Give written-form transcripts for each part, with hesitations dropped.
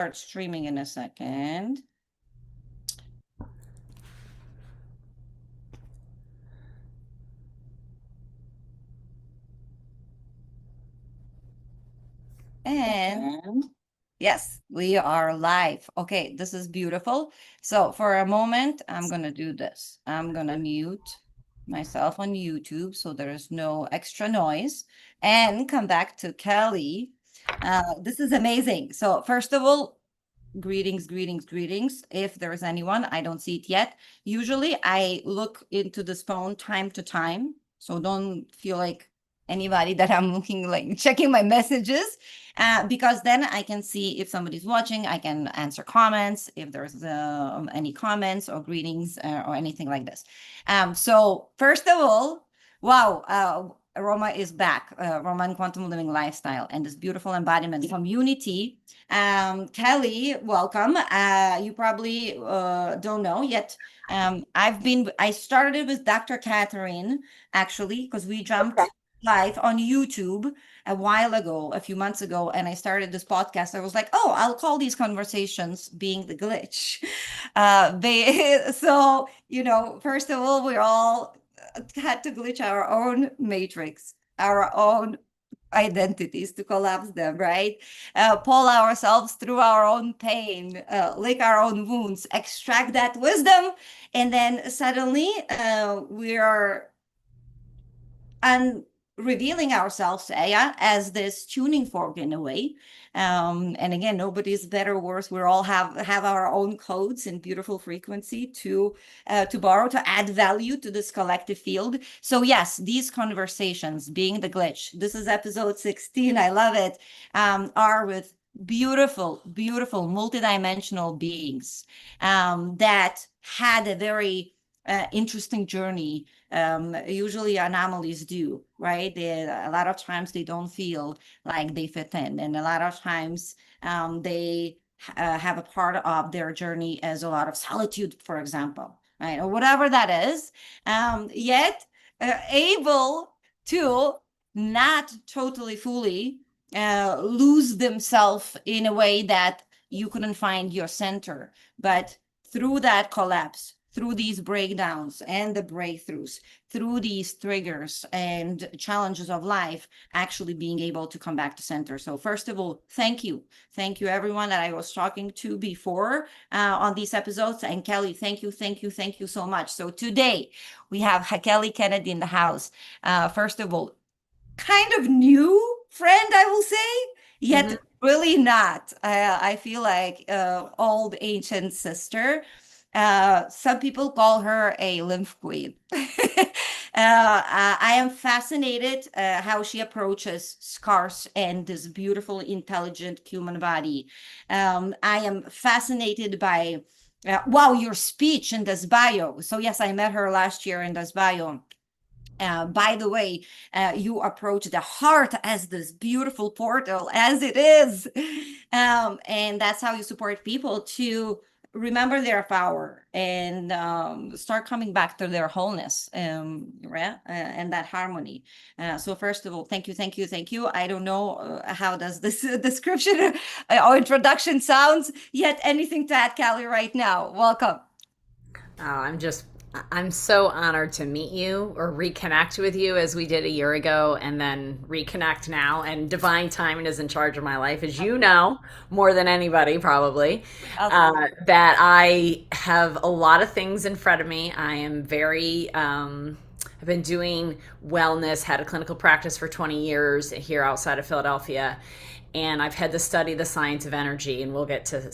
Start streaming in a second. And yes, we are live. Okay, this is beautiful. So for a moment, I'm gonna do this. I'm gonna mute myself on YouTube so there is no extra noise and come back to Kelly. This is amazing. So first of all, greetings, greetings, greetings. If there's anyone, I don't see it yet. Usually I look into this phone time to time. So don't feel like anybody that I'm looking like checking my messages because then I can see if somebody's watching, I can answer comments, if there's any comments or greetings or anything like this. So first of all, wow, Roma is back, Roma and Quantum Living Lifestyle and this beautiful embodiment community. Kelly, welcome. You probably don't know yet. I started with Dr. Catherine actually, because we jumped live on YouTube a while ago, a few months ago, and I started this podcast. I was like, oh, I'll call these conversations being the glitch. So, first of all, we all had to glitch our own matrix, our own identities to collapse them, right? Pull ourselves through our own pain, lick our own wounds, extract that wisdom, and then suddenly we are revealing ourselves as this tuning fork in a way. And again, nobody's better or worse. We all have our own codes and beautiful frequency to borrow to add value to this collective field. So yes, these conversations, being the glitch, this is episode 16. I love it. Are with beautiful, beautiful multidimensional beings that had a very interesting journey. Usually anomalies do, right? A lot of times they don't feel like they fit in, and a lot of times they have a part of their journey as a lot of solitude, for example, right, or whatever that is. Yet able to not totally fully lose themselves in a way that you couldn't find your center, but through that collapse, through these breakdowns and the breakthroughs, through these triggers and challenges of life, actually being able to come back to center. So first of all, thank you. Thank you, everyone that I was talking to before on these episodes. And Kelly, thank you, thank you, thank you so much. So today we have Kelly Kennedy in the house. First of all, kind of new friend, I will say, yet really not. I feel like old ancient sister. Some people call her a lymph queen. I am fascinated how she approaches scars and this beautiful, intelligent human body. I am fascinated by, wow, your speech in this bio. So yes, I met her last year in this bio. By the way, you approach the heart as this beautiful portal as it is. And that's how you support people to remember their power and start coming back to their wholeness, right? And that harmony. So first of all, thank you, thank you, thank you. I don't know how does this description or introduction sounds, yet anything to add, Callie, right now. Welcome. I'm so honored to meet you or reconnect with you as we did a year ago and then reconnect now. And divine timing is in charge of my life, as you know, more than anybody probably. That I have a lot of things in front of me. I am I've been doing wellness, had a clinical practice for 20 years here outside of Philadelphia, and I've had to study the science of energy, and we'll get to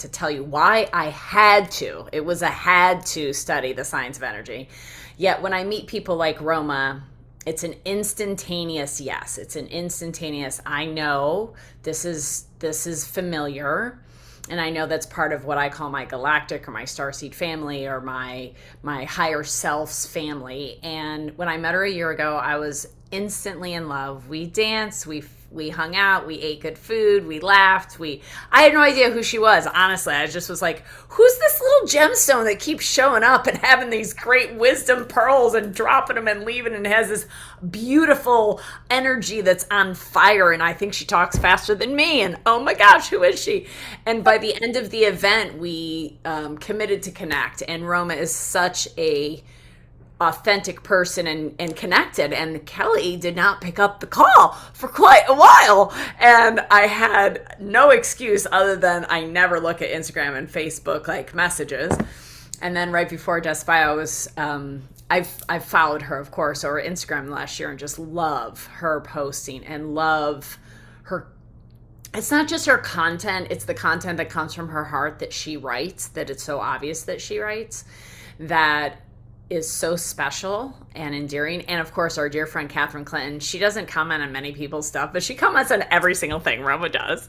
tell you why I had to. It was a had to study the science of energy. Yet when I meet people like Roma, it's an instantaneous yes. It's an instantaneous I know this is familiar, and I know that's part of what I call my galactic or my starseed family or my higher self's family. And when I met her a year ago, I was instantly in love. We danced, We hung out, we ate good food, we laughed. I had no idea who she was, honestly. I just was like, who's this little gemstone that keeps showing up and having these great wisdom pearls and dropping them and leaving and has this beautiful energy that's on fire, and I think she talks faster than me, and oh my gosh, who is she? And by the end of the event, we committed to connect, and Roma is such a authentic person and connected, and Kelly did not pick up the call for quite a while, and I had no excuse other than I never look at Instagram and Facebook like messages. And then right before Death Bio, I was I've followed her, of course, over Instagram last year, and just love her posting and love her. It's not just her content, it's the content that comes from her heart that she writes, that it's so obvious that she writes, that is so special and endearing. And of course, our dear friend Catherine Clinton, she doesn't comment on many people's stuff, but she comments on every single thing Roma does.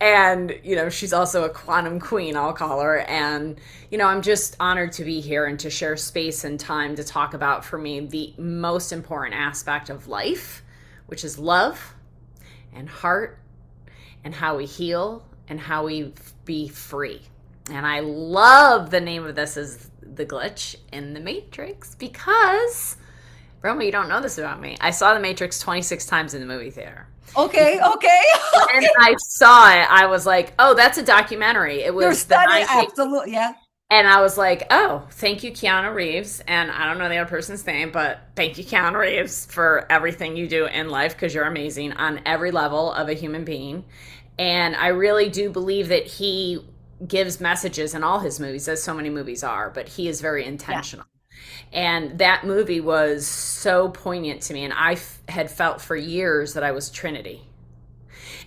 And, she's also a quantum queen, I'll call her. And, I'm just honored to be here and to share space and time to talk about, for me, the most important aspect of life, which is love and heart and how we heal and how we be free. And I love the name of this is The Glitch in the Matrix, because, Roma, you don't know this about me. I saw The Matrix 26 times in the movie theater. Okay. And I saw it. I was like, oh, that's a documentary. It was You're studying, absolutely, yeah. And I was like, oh, thank you, Keanu Reeves. And I don't know the other person's name, but thank you, Keanu Reeves, for everything you do in life, because you're amazing on every level of a human being. And I really do believe that he gives messages in all his movies, as so many movies are, but he is very intentional. Yeah. And that movie was so poignant to me. And I had felt for years that I was Trinity.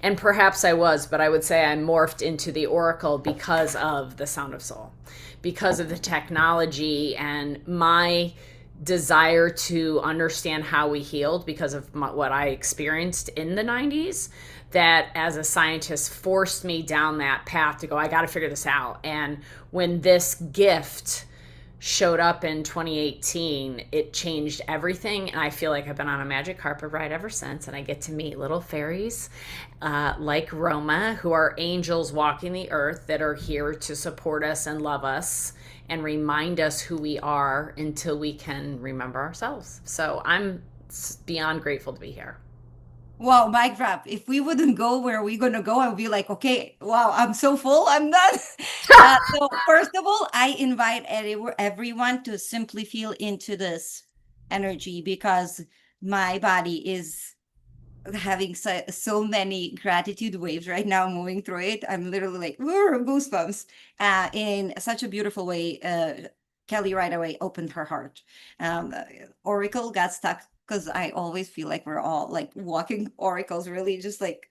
And perhaps I was, but I would say I morphed into the Oracle because of The Sound of Soul, because of the technology and my desire to understand how we healed, because of what I experienced in the 90s, that as a scientist forced me down that path to go, I got to figure this out. And when this gift showed up in 2018, it changed everything. And I feel like I've been on a magic carpet ride ever since. And I get to meet little fairies like Roma, who are angels walking the earth, that are here to support us and love us and remind us who we are until we can remember ourselves. So I'm beyond grateful to be here. Wow, mic drop. If we wouldn't go where we're going to go, I would be like, okay, wow, I'm so full, I'm done. So first of all, I invite everyone to simply feel into this energy, because my body is having so many gratitude waves right now moving through it. I'm literally like, goosebumps in such a beautiful way. Kelly right away opened her heart. Oracle got stuck, because I always feel like we're all like walking oracles, really just like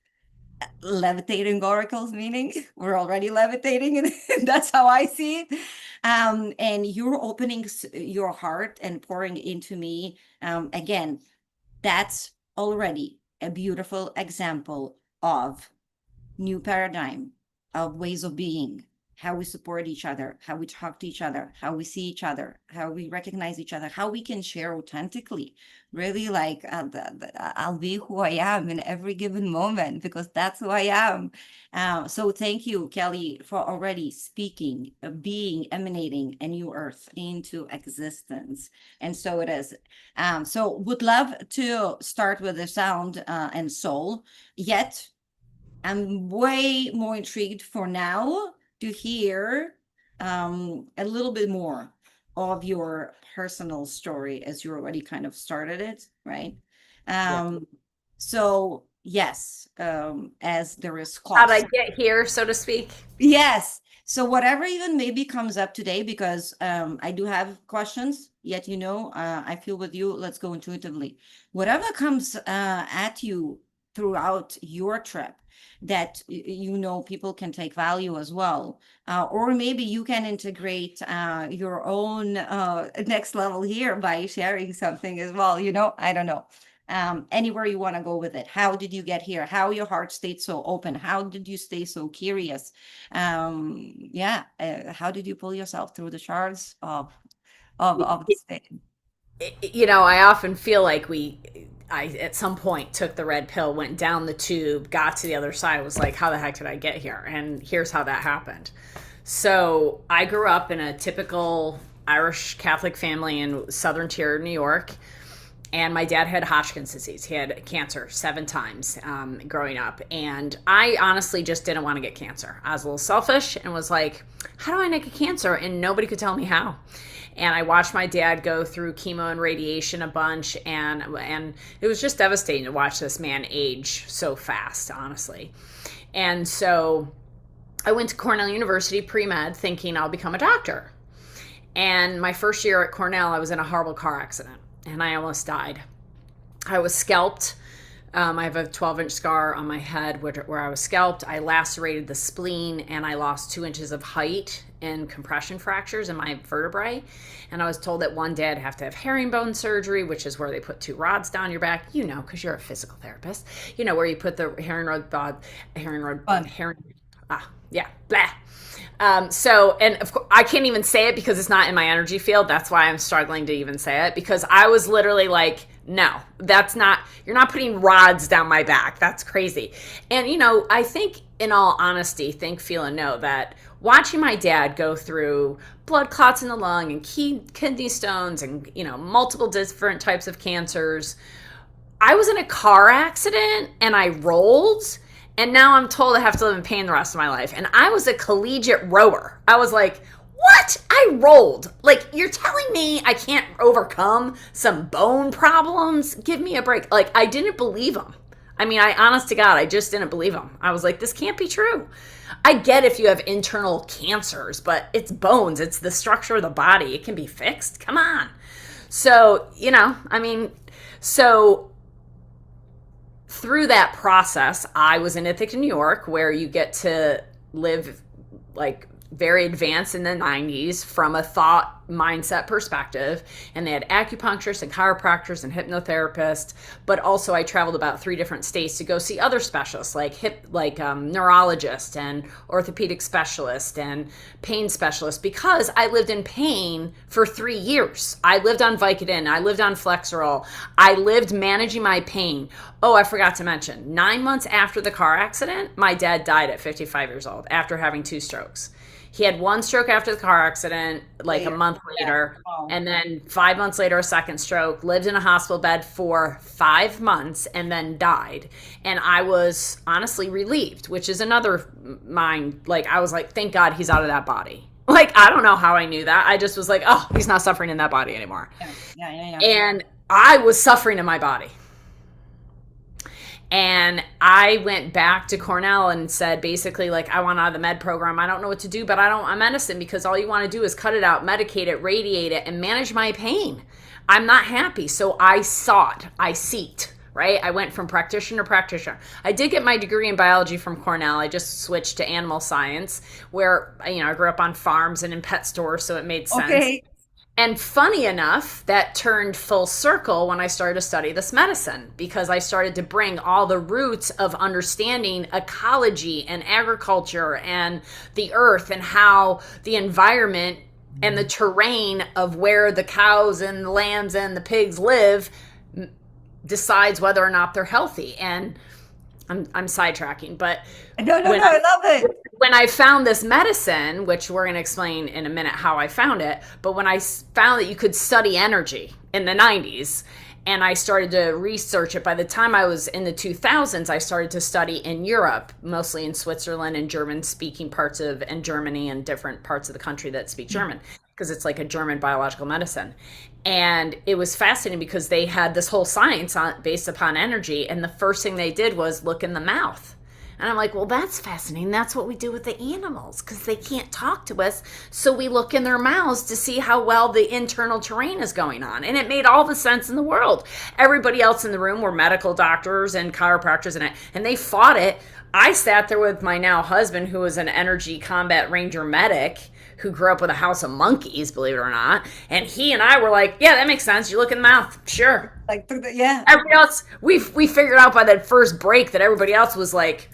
levitating oracles, meaning we're already levitating, and that's how I see it. And you're opening your heart and pouring into me. Again, that's already a beautiful example of new paradigm, of ways of being, how we support each other, how we talk to each other, how we see each other, how we recognize each other, how we can share authentically, really like I'll be who I am in every given moment, because that's who I am. So thank you, Kelly, for already speaking, being, emanating a new earth into existence. And so it is. So would love to start with the sound and soul, yet I'm way more intrigued for now to hear a little bit more of your personal story, as you already kind of started it, right? So yes, as there is cost. How'd I get here, so to speak? Yes. So whatever even maybe comes up today, because I do have questions, yet I feel with you, let's go intuitively. Whatever comes at you throughout your trip, that people can take value as well, or maybe you can integrate your own next level here by sharing something as well. I don't know, anywhere you want to go with it. How did you get here? How your heart stayed so open? How did you stay so curious? How did you pull yourself through the shards of the state? I often feel like I at some point took the red pill, went down the tube, got to the other side, was like, how the heck did I get here? And here's how that happened. So I grew up in a typical Irish Catholic family in southern tier of New York. And my dad had Hodgkin's disease. He had cancer 7 times growing up. And I honestly just didn't want to get cancer. I was a little selfish and was like, how do I not get cancer? And nobody could tell me how. And I watched my dad go through chemo and radiation a bunch. And it was just devastating to watch this man age so fast, honestly. And so I went to Cornell University pre-med thinking I'll become a doctor. And my first year at Cornell, I was in a horrible car accident. And I almost died. I was scalped. I have a 12-inch scar on my head where I was scalped. I lacerated the spleen, and I lost 2 inches of height and compression fractures in my vertebrae. And I was told that one day I'd have to have herringbone surgery, which is where they put 2 rods down your back. Because you're a physical therapist. Where you put the blah. And of course, I can't even say it because it's not in my energy field. That's why I'm struggling to even say it, because I was literally like, no, you're not putting rods down my back. That's crazy. And, I think in all honesty, think, feel, and know that watching my dad go through blood clots in the lung and kidney stones and, multiple different types of cancers, I was in a car accident and I rolled. And now I'm told I have to live in pain the rest of my life. And I was a collegiate rower. I was like, what? I rolled. Like, you're telling me I can't overcome some bone problems? Give me a break. Like, I didn't believe him. I mean, honest to God, I just didn't believe him. I was like, this can't be true. I get if you have internal cancers, but it's bones. It's the structure of the body. It can be fixed. Come on. So, through that process, I was in Ithaca, New York, where you get to live like very advanced in the 90s from a thought mindset perspective. And they had acupuncturists and chiropractors and hypnotherapists. But also I traveled about 3 different states to go see other specialists like neurologists and orthopedic specialists and pain specialists, because I lived in pain for 3 years. I lived on Vicodin. I lived on Flexeril. I lived managing my pain. Oh, I forgot to mention, 9 months after the car accident, my dad died at 55 years old after having 2 strokes. He had 1 stroke after the car accident, like a month later, and then 5 months later, a second stroke, lived in a hospital bed for 5 months, and then died. And I was honestly relieved, which is another I was like, thank God he's out of that body. Like, I don't know how I knew that. I just was like, oh, he's not suffering in that body anymore. Yeah. And I was suffering in my body. And I went back to Cornell and said, basically, like, I want out of the med program. I don't know what to do, but I don't want medicine, because all you want to do is cut it out, medicate it, radiate it, and manage my pain. I'm not happy. So I seeked, right? I went from practitioner to practitioner. I did get my degree in biology from Cornell. I just switched to animal science, where, I grew up on farms and in pet stores, so it made sense. Okay. And funny enough, that turned full circle when I started to study this medicine, because I started to bring all the roots of understanding ecology and agriculture and the earth and how the environment and the terrain of where the cows and the lambs and the pigs live decides whether or not they're healthy. And I'm sidetracking, but no, I love it. When I found this medicine, which we're going to explain in a minute how I found it, but when I found that you could study energy in the 90s, and I started to research it, by the time I was in the 2000s, I started to study in Europe, mostly in Switzerland and German-speaking parts and Germany and different parts of the country that speak German, because it's like a German biological medicine. And it was fascinating because they had this whole science based upon energy, and the first thing they did was look in the mouth. And I'm like, well, that's fascinating. That's what we do with the animals, because they can't talk to us. So we look in their mouths to see how well the internal terrain is going on. And it made all the sense in the world. Everybody else in the room were medical doctors and chiropractors, and they fought it. I sat there with my now husband, who was an energy combat ranger medic, who grew up with a house of monkeys, believe it or not. And he and I were like, yeah, that makes sense. You look in the mouth. Sure. Yeah. Everybody else, we figured out by that first break that everybody else was like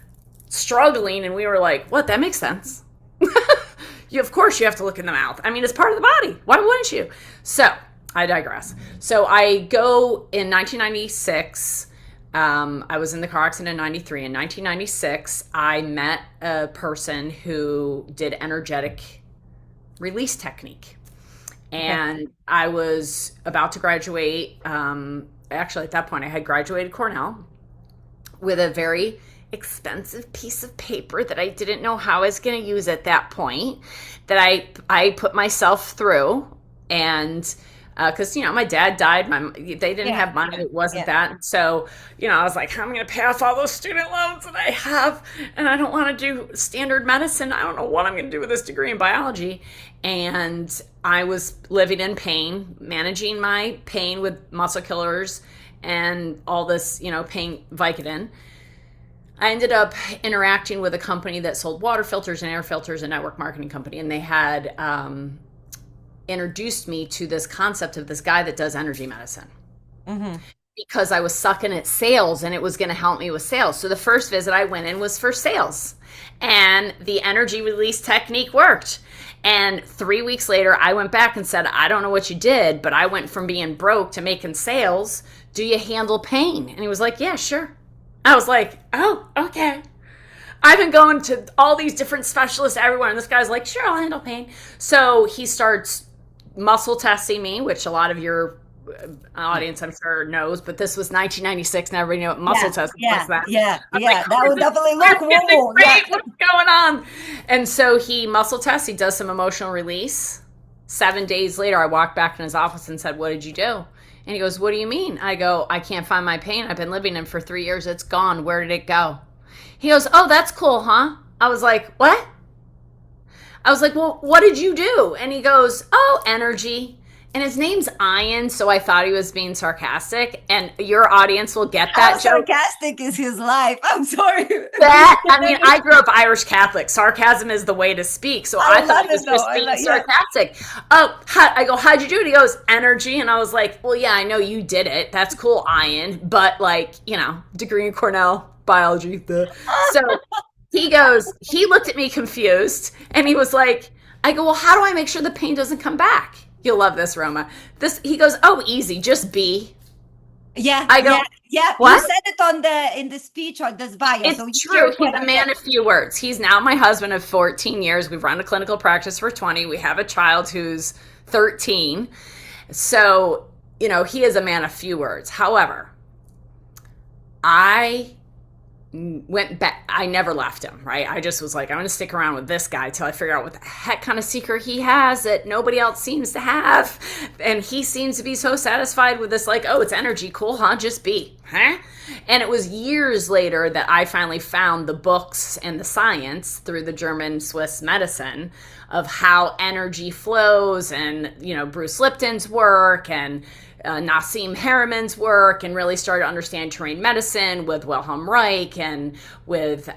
struggling. And we were like, what? That makes sense. Of course you have to look in the mouth. I mean, it's part of the body. Why wouldn't you? So I digress. So I go in 1996. I was in the car accident in 93. In 1996, I met a person who did energetic release technique. Okay. And I was about to graduate. Actually, at that point, I had graduated Cornell with a very expensive piece of paper that I didn't know how I was going to use at that point, that I put myself through. And because my dad died, they didn't Yeah. have money, it wasn't Yeah. that. So I was like, how am I going to pay off all those student loans that I have? And I don't want to do standard medicine. I don't know what I'm going to do with this degree in biology. And I was living in pain, managing my pain with muscle killers and all this, pain Vicodin. I ended up interacting with a company that sold water filters and air filters, a network marketing company, and they had introduced me to this concept of this guy that does energy medicine, Mm-hmm. because I was sucking at sales and it was going to help me with sales. So the first visit I went in was for sales, and the energy release technique worked. And 3 weeks later, I went back and said, I don't know what you did, but I went from being broke to making sales. Do you handle pain? And he was like, yeah, sure. I was like, oh, okay. I've been going to all these different specialists everywhere. And this guy's like, sure, I'll handle pain. So he starts muscle testing me, which a lot of your audience, I'm sure, knows, but this was 1996 and everybody knew what muscle testing was then. I'm like, That would definitely look woo. Yeah. great, what's going on? And so he muscle tests, he does some emotional release. 7 days later, I walked back in his office and said, what did you do? And he goes, what do you mean? I go, I can't find my pain. I've been living in for 3 years. It's gone. Where did it go? He goes, oh, that's cool, huh? I was like, what? I was like, well, what did you do? And he goes, oh, energy. And his name's Ian, so I thought he was being sarcastic. And your audience will get How that joke. sarcastic is his life? I'm sorry. I grew up Irish Catholic. Sarcasm is the way to speak. So I thought he was just being sarcastic. Oh, I go, how'd you do it? He goes, energy. And I was like, well, yeah, I know you did it. That's cool, Ian. But degree in Cornell, biology. So he goes, he looked at me confused and he was like, I go, well, how do I make sure the pain doesn't come back? You'll love this, Roma. He goes, oh, easy, just be. Yeah, I go, yeah. what? You said it in the speech on this bio. It's so true. He's a man of few words. He's now my husband of 14 years. We've run a clinical practice for 20. We have a child who's 13. So, he is a man of few words. However, I went back. I never left him, right? I just was like, I'm going to stick around with this guy till I figure out what the heck kind of secret he has that nobody else seems to have. And he seems to be so satisfied with this, like, oh, it's energy. Cool, huh? Just be, huh? And it was years later that I finally found the books and the science through the German Swiss medicine of how energy flows, and, Bruce Lipton's work and Nassim Harameyn's work, and really started to understand terrain medicine with Wilhelm Reich and with,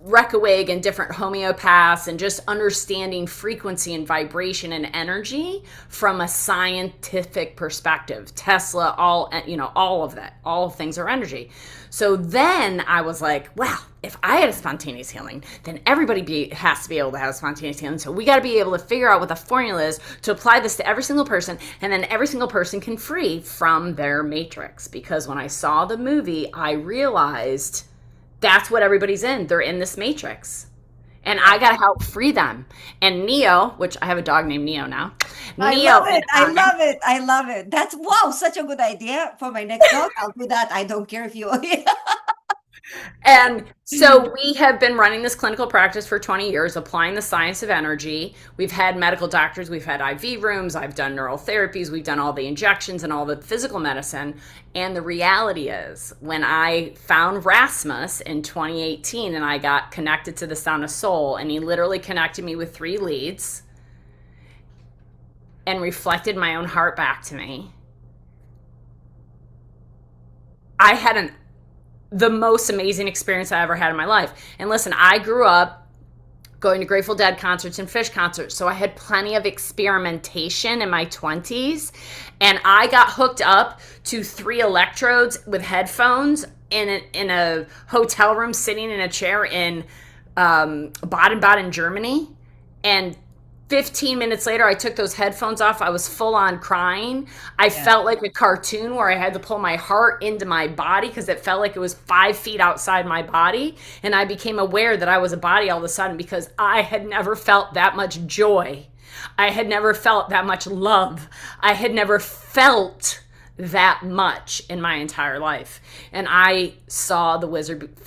Reckeweg and different homeopaths, and just understanding frequency and vibration and energy from a scientific perspective. Tesla, all of that, all things are energy. So then I was like, well, if I had a spontaneous healing, then everybody has to be able to have a spontaneous healing. So we got to be able to figure out what the formula is to apply this to every single person, and then every single person can free from their matrix. Because when I saw the movie, I realized that's what everybody's in. They're in this matrix. And I got to help free them. And Neo, which I have a dog named Neo now. I love it. I love it. That's, wow, such a good idea for my next dog. I'll do that. I don't care if you. And so we have been running this clinical practice for 20 years, applying the science of energy. We've had medical doctors, we've had IV rooms, I've done neural therapies, we've done all the injections and all the physical medicine. And the reality is, when I found Rasmus in 2018 and I got connected to the Sound of Soul, and he literally connected me with 3 leads and reflected my own heart back to me, I had the most amazing experience I ever had in my life. And listen, I grew up going to Grateful Dead concerts and Phish concerts, so I had plenty of experimentation in my 20s, and I got hooked up to 3 electrodes with headphones in a hotel room, sitting in a chair in Baden-Baden, Germany. And 15 minutes later, I took those headphones off. I was full on crying. I Yeah. felt like a cartoon where I had to pull my heart into my body because it felt like it was 5 feet outside my body. And I became aware that I was a body all of a sudden because I had never felt that much joy. I had never felt that much love. I had never felt that much in my entire life. And I saw the wizard,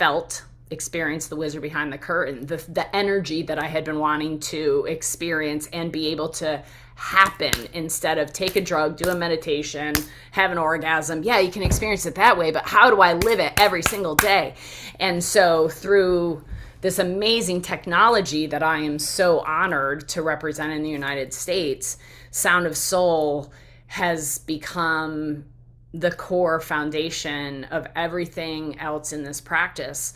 experienced the wizard behind the curtain, the energy that I had been wanting to experience and be able to happen instead of take a drug, do a meditation, have an orgasm. Yeah, you can experience it that way, but how do I live it every single day? And so through this amazing technology that I am so honored to represent in the United States, Sound of Soul has become the core foundation of everything else in this practice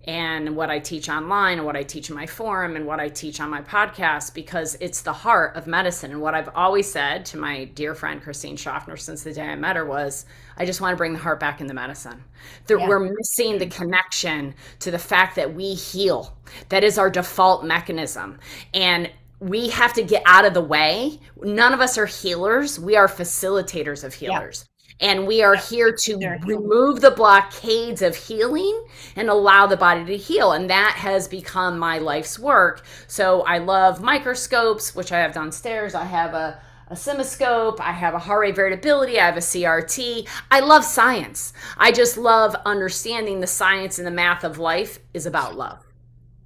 and what I teach online and what I teach in my forum and what I teach on my podcast, because it's the heart of medicine. And what I've always said to my dear friend Christine Schaffner since the day I met her was, I just want to bring the heart back into medicine. That Yeah. we're missing the connection to the fact that we heal. That is our default mechanism. And we have to get out of the way. None of us are healers. We are facilitators of healers. And we are here to Very true. remove the blockades of healing and allow the body to heal. And that has become my life's work. So I love microscopes, which I have downstairs. I have a cinescope. I have a heart rate variability. I have a CRT. I love science. I just love understanding the science and the math of life is about love.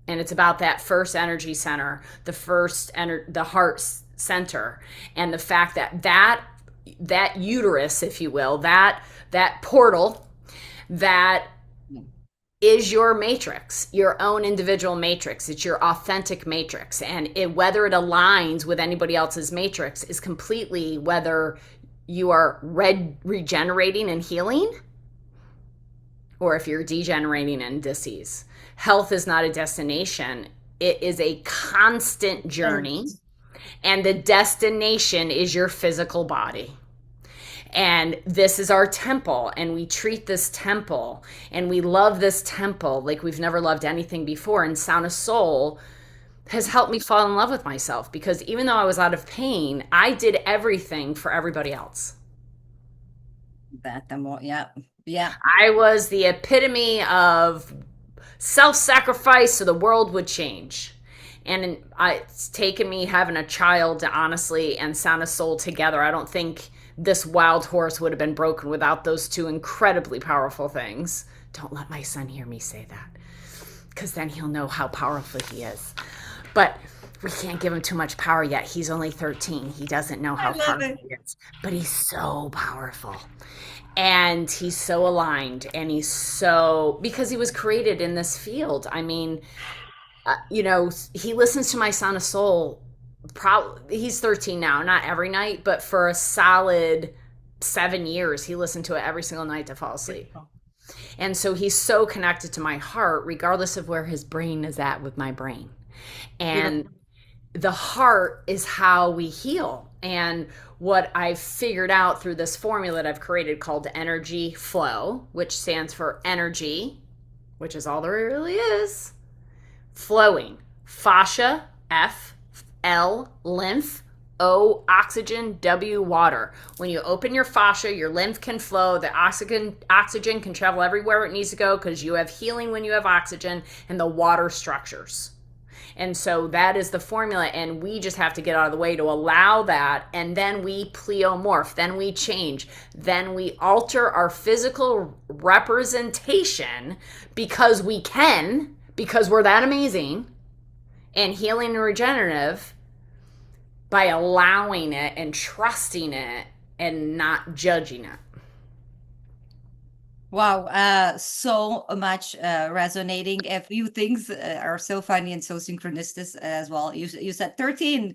And it's about that first energy center, the heart center, and the fact that uterus, if you will, that portal, that is your matrix, your own individual matrix. It's your authentic matrix. And whether it aligns with anybody else's matrix is completely whether you are regenerating and healing or if you're degenerating and disease. Health is not a destination. It is a constant journey. And the destination is your physical body. And this is our temple, and we treat this temple and we love this temple like we've never loved anything before. And Sound of Soul has helped me fall in love with myself, because even though I was out of pain, I did everything for everybody else. That the more, yeah, yeah, I was the epitome of self-sacrifice so the world would change. And it's taken me having a child, honestly, and Sound of Soul together. I don't think this wild horse would have been broken without those two incredibly powerful things. Don't let my son hear me say that, because then he'll know how powerful he is. But we can't give him too much power yet. He's only 13. He doesn't know how powerful he is. But he's so powerful. And he's so aligned. And he's so, because he was created in this field. I mean, he listens to my Sound of Soul. He's 13 now, not every night, but for a solid 7 years, he listened to it every single night to fall asleep. And so he's so connected to my heart, regardless of where his brain is at with my brain. And the heart is how we heal. And what I've figured out through this formula that I've created called Energy Flow, which stands for energy, which is all there really is, flowing, fascia, F, L, lymph, O, oxygen, W, water. When you open your fascia, your lymph can flow. The oxygen can travel everywhere it needs to go, because you have healing when you have oxygen, and the water structures. And so that is the formula, and we just have to get out of the way to allow that, and then we pleomorph, then we change, then we alter our physical representation because we can, because we're that amazing and healing and regenerative, by allowing it and trusting it and not judging it. Wow, so much resonating. A few things are so funny and so synchronistic as well. You said 13.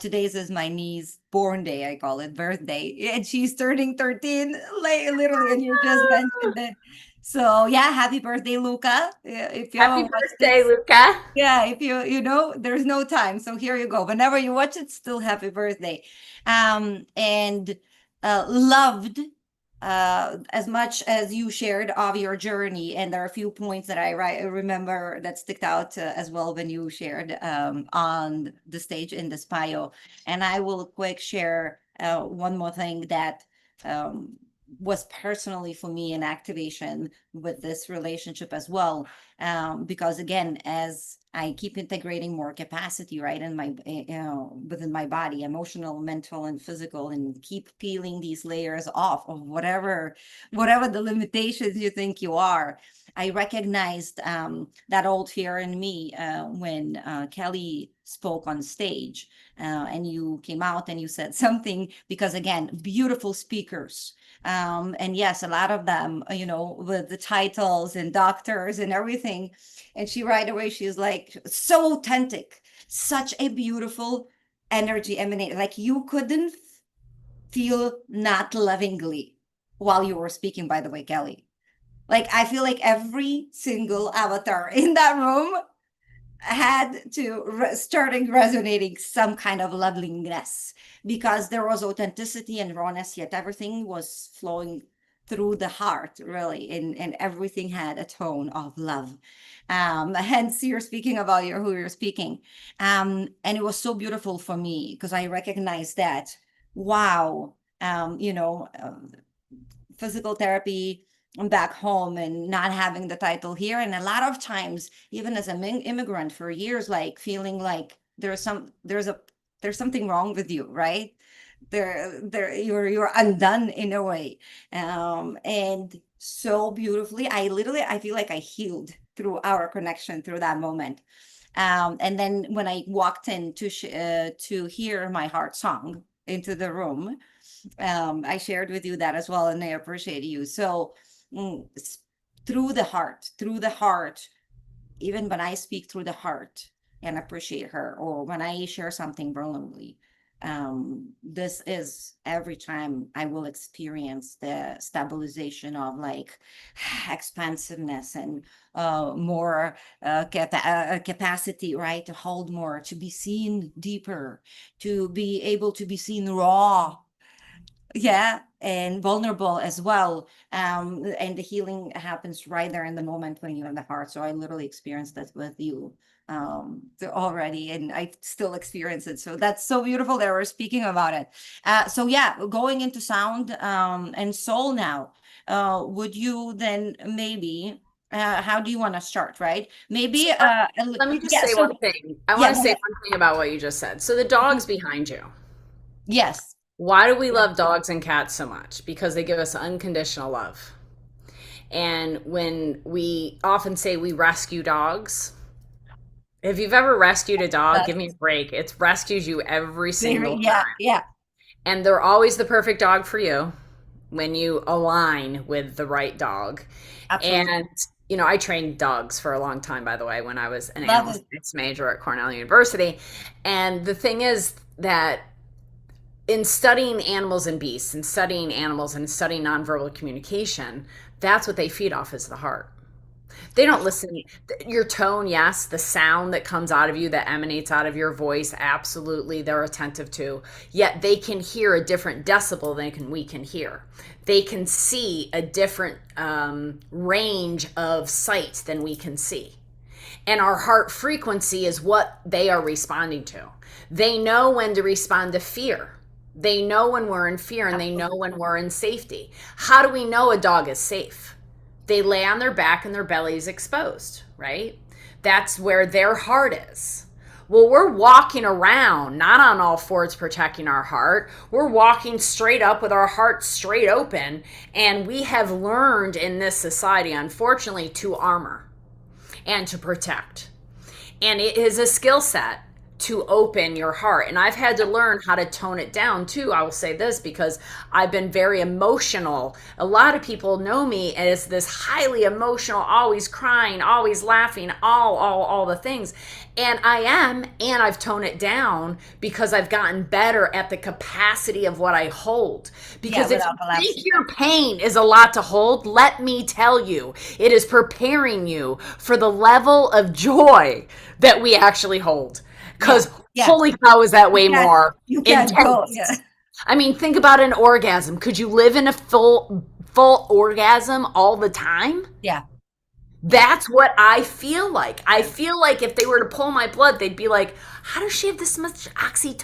Today's is my niece's born day, I call it birthday, and she's turning 13, like literally, and you just mentioned it. So yeah, happy birthday, Luca. If you Happy haven't watched birthday, this, Luca. yeah, if there's no time. So here you go. Whenever you watch it, still happy birthday. And loved as much as you shared of your journey, and there are a few points that I remember that sticked out as well when you shared on the stage in the Spio. And I will quick share one more thing that um, was personally for me an activation with this relationship as well. Because again, as I keep integrating more capacity, right, in my, within my body, emotional, mental, and physical, and keep peeling these layers off of whatever the limitations you think you are. I recognized that old fear in me when Kelly spoke on stage, and you came out and you said something, because again, beautiful speakers. And yes, a lot of them, with the titles and doctors and everything. And she right away, she's like, so authentic, such a beautiful energy emanating. Like you couldn't feel not lovingly while you were speaking, by the way, Kelly. Like I feel like every single avatar in that room had to starting resonating some kind of loveliness, because there was authenticity and rawness, yet everything was flowing through the heart, really, and everything had a tone of love. Hence you're speaking about who you're speaking. And it was so beautiful for me because I recognized that, wow, physical therapy back home and not having the title here, and a lot of times even as an immigrant for years, like feeling like there's something wrong with you, right? You're undone in a way. And so beautifully, I feel like I healed through our connection through that moment. And then when I walked in to hear my heart song into the room, I shared with you that as well, and I appreciate you. So mm, through the heart, even when I speak through the heart and appreciate her, or when I share something brilliantly, this is every time I will experience the stabilization of like expansiveness and more capacity, right? To hold more, to be seen deeper, to be able to be seen raw, yeah, and vulnerable as well. And the healing happens right there in the moment when you're in the heart. So I literally experienced that with you already, and I still experience it. So that's so beautiful that we're speaking about it. So yeah, going into sound and soul now. Would you then maybe how do you want to start, right? Maybe Let me just yeah, say one so thing. I want yeah, to go say ahead. one thing about what you just said. So the dog's behind you. Yes. Why do we love dogs and cats so much? Because they give us unconditional love. And when we often say we rescue dogs, if you've ever rescued a dog, give me a break. It's rescued you every Very, single yeah, time. yeah, And they're always the perfect dog for you when you align with the right dog. absolutely. And, I trained dogs for a long time, by the way, when I was an Love animal it. science major at Cornell University. And the thing is that in studying animals and beasts and studying animals and studying nonverbal communication, that's what they feed off is the heart. They don't listen. Your tone, yes, the sound that comes out of you, that emanates out of your voice, absolutely, they're attentive to. Yet they can hear a different decibel than we can hear. They can see a different range of sight than we can see. And our heart frequency is what they are responding to. They know when to respond to fear. They know when we're in fear, and they know Absolutely. when we're in safety. How do we know a dog is safe? They lay on their back and their belly is exposed, right? That's where their heart is. Well, we're walking around not on all fours protecting our heart. We're walking straight up with our heart straight open. And we have learned in this society, unfortunately, to armor and to protect. And it is a skill set to open your heart. And I've had to learn how to tone it down too. I will say this because I've been very emotional. A lot of people know me as this highly emotional, always crying, always laughing, all the things. And I am, and I've toned it down because I've gotten better at the capacity of what I hold. Yeah, Because if without you think collapsing. your pain is a lot to hold, let me tell you, it is preparing you for the level of joy that we actually hold. Yeah, Because yeah. holy cow, is that You way can't, more you can't go. Yeah. intense. I mean, think about an orgasm. Could you live in a full full orgasm all the time, Yeah. Yeah. that's what I feel like. I feel like if they were to pull my blood, they'd be like, how does she have this much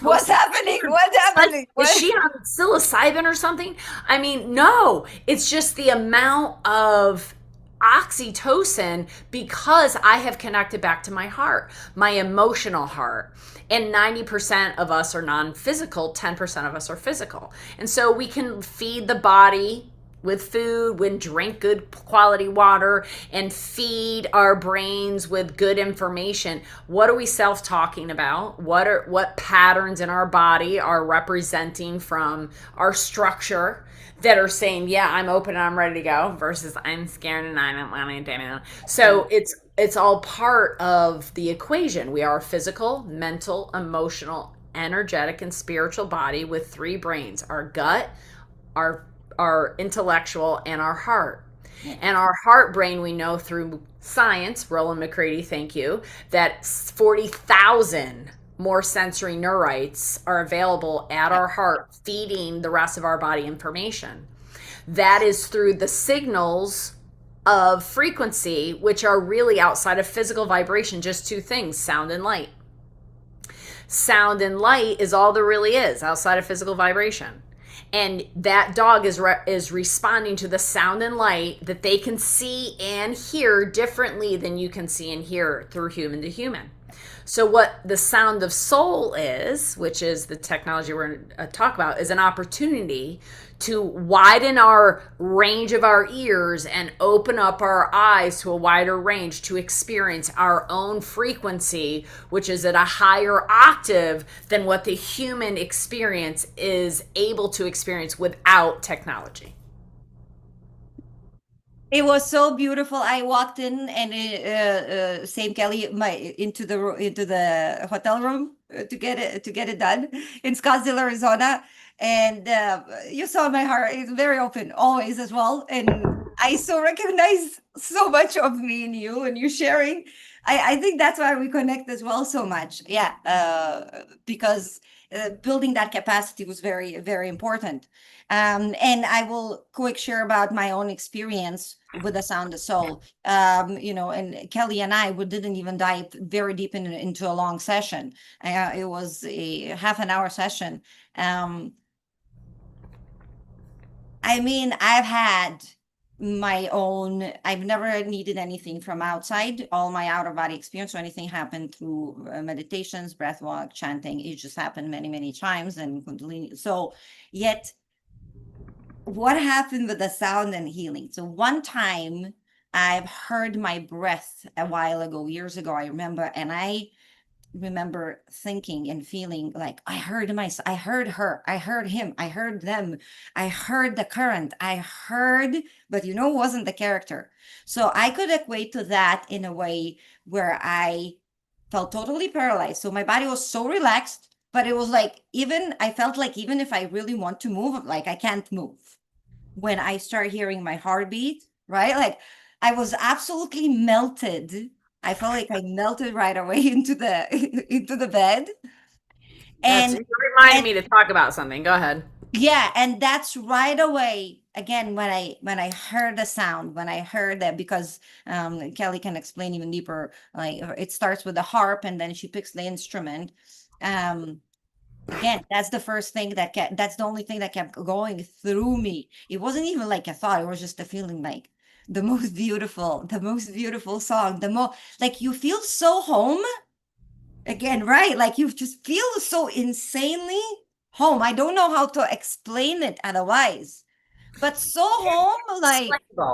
What's oxytocin? happening? What's happening? Is What? she on psilocybin or something? I mean, no, it's just the amount of oxytocin because I have connected back to my heart, my emotional heart. And 90% of us are non physical, 10% of us are physical. And so we can feed the body with food, when drink good quality water, and feed our brains with good information. What are we self-talking about? What patterns in our body are representing from our structure that are saying, yeah, I'm open and I'm ready to go, versus I'm scared and I don't want to. So it's all part of the equation. We are a physical, mental, emotional, energetic, and spiritual body with three brains: our gut, our intellectual, and our heart. And our heart brain, we know through science, Roland McCready, thank you, that 40,000 more sensory neurites are available at our heart, feeding the rest of our body information. That is through the signals of frequency, which are really outside of physical vibration, just two things: sound and light. Sound and light is all there really is outside of physical vibration. And that dog is responding to the sound and light that they can see and hear differently than you can see and hear through human to human. So what the sound of soul is, which is the technology we're going to talk about, is an opportunity to widen our range of our ears and open up our eyes to a wider range to experience our own frequency, which is at a higher octave than what the human experience is able to experience without technology. It was so beautiful. I walked in and same Kelly into the hotel room to get it done in Scottsdale, Arizona, and you saw my heart is very open always as well, and I so recognize so much of me in you and you sharing. I think that's why we connect as well so much. Yeah, because building that capacity was very very important. And I will quick share about my own experience with the sound of soul. And Kelly and I, we didn't even dive very deep into a long session. It was a half an hour session. I mean, I've never needed anything from outside. All my out of body experience or anything happened through meditations, breath walk, chanting. It just happened many, many times. And Kundalini. So yet what happened with the sound and healing? So one time I've heard my breath a while ago, years ago, I remember, and I remember thinking and feeling like I heard her, I heard him, I heard them, I heard the current, but it wasn't the character. So I could equate to that in a way where I felt totally paralyzed. So my body was so relaxed, but it was like, I felt like even if I really want to move, like I can't move. When I start hearing my heartbeat, right? Like I was absolutely melted. I felt like I melted right away into the bed. You And reminded and me to talk about something. Go ahead. yeah, and that's right away again when I heard the sound, when I heard that, because Kelly can explain even deeper, like it starts with the harp and then she picks the instrument. Again, that's the first thing that's the only thing that kept going through me. It wasn't even like a thought, it was just a feeling, like the most beautiful song, like you feel so home again, right? Like you just feel so insanely home. I don't know how to explain it otherwise, but so home, like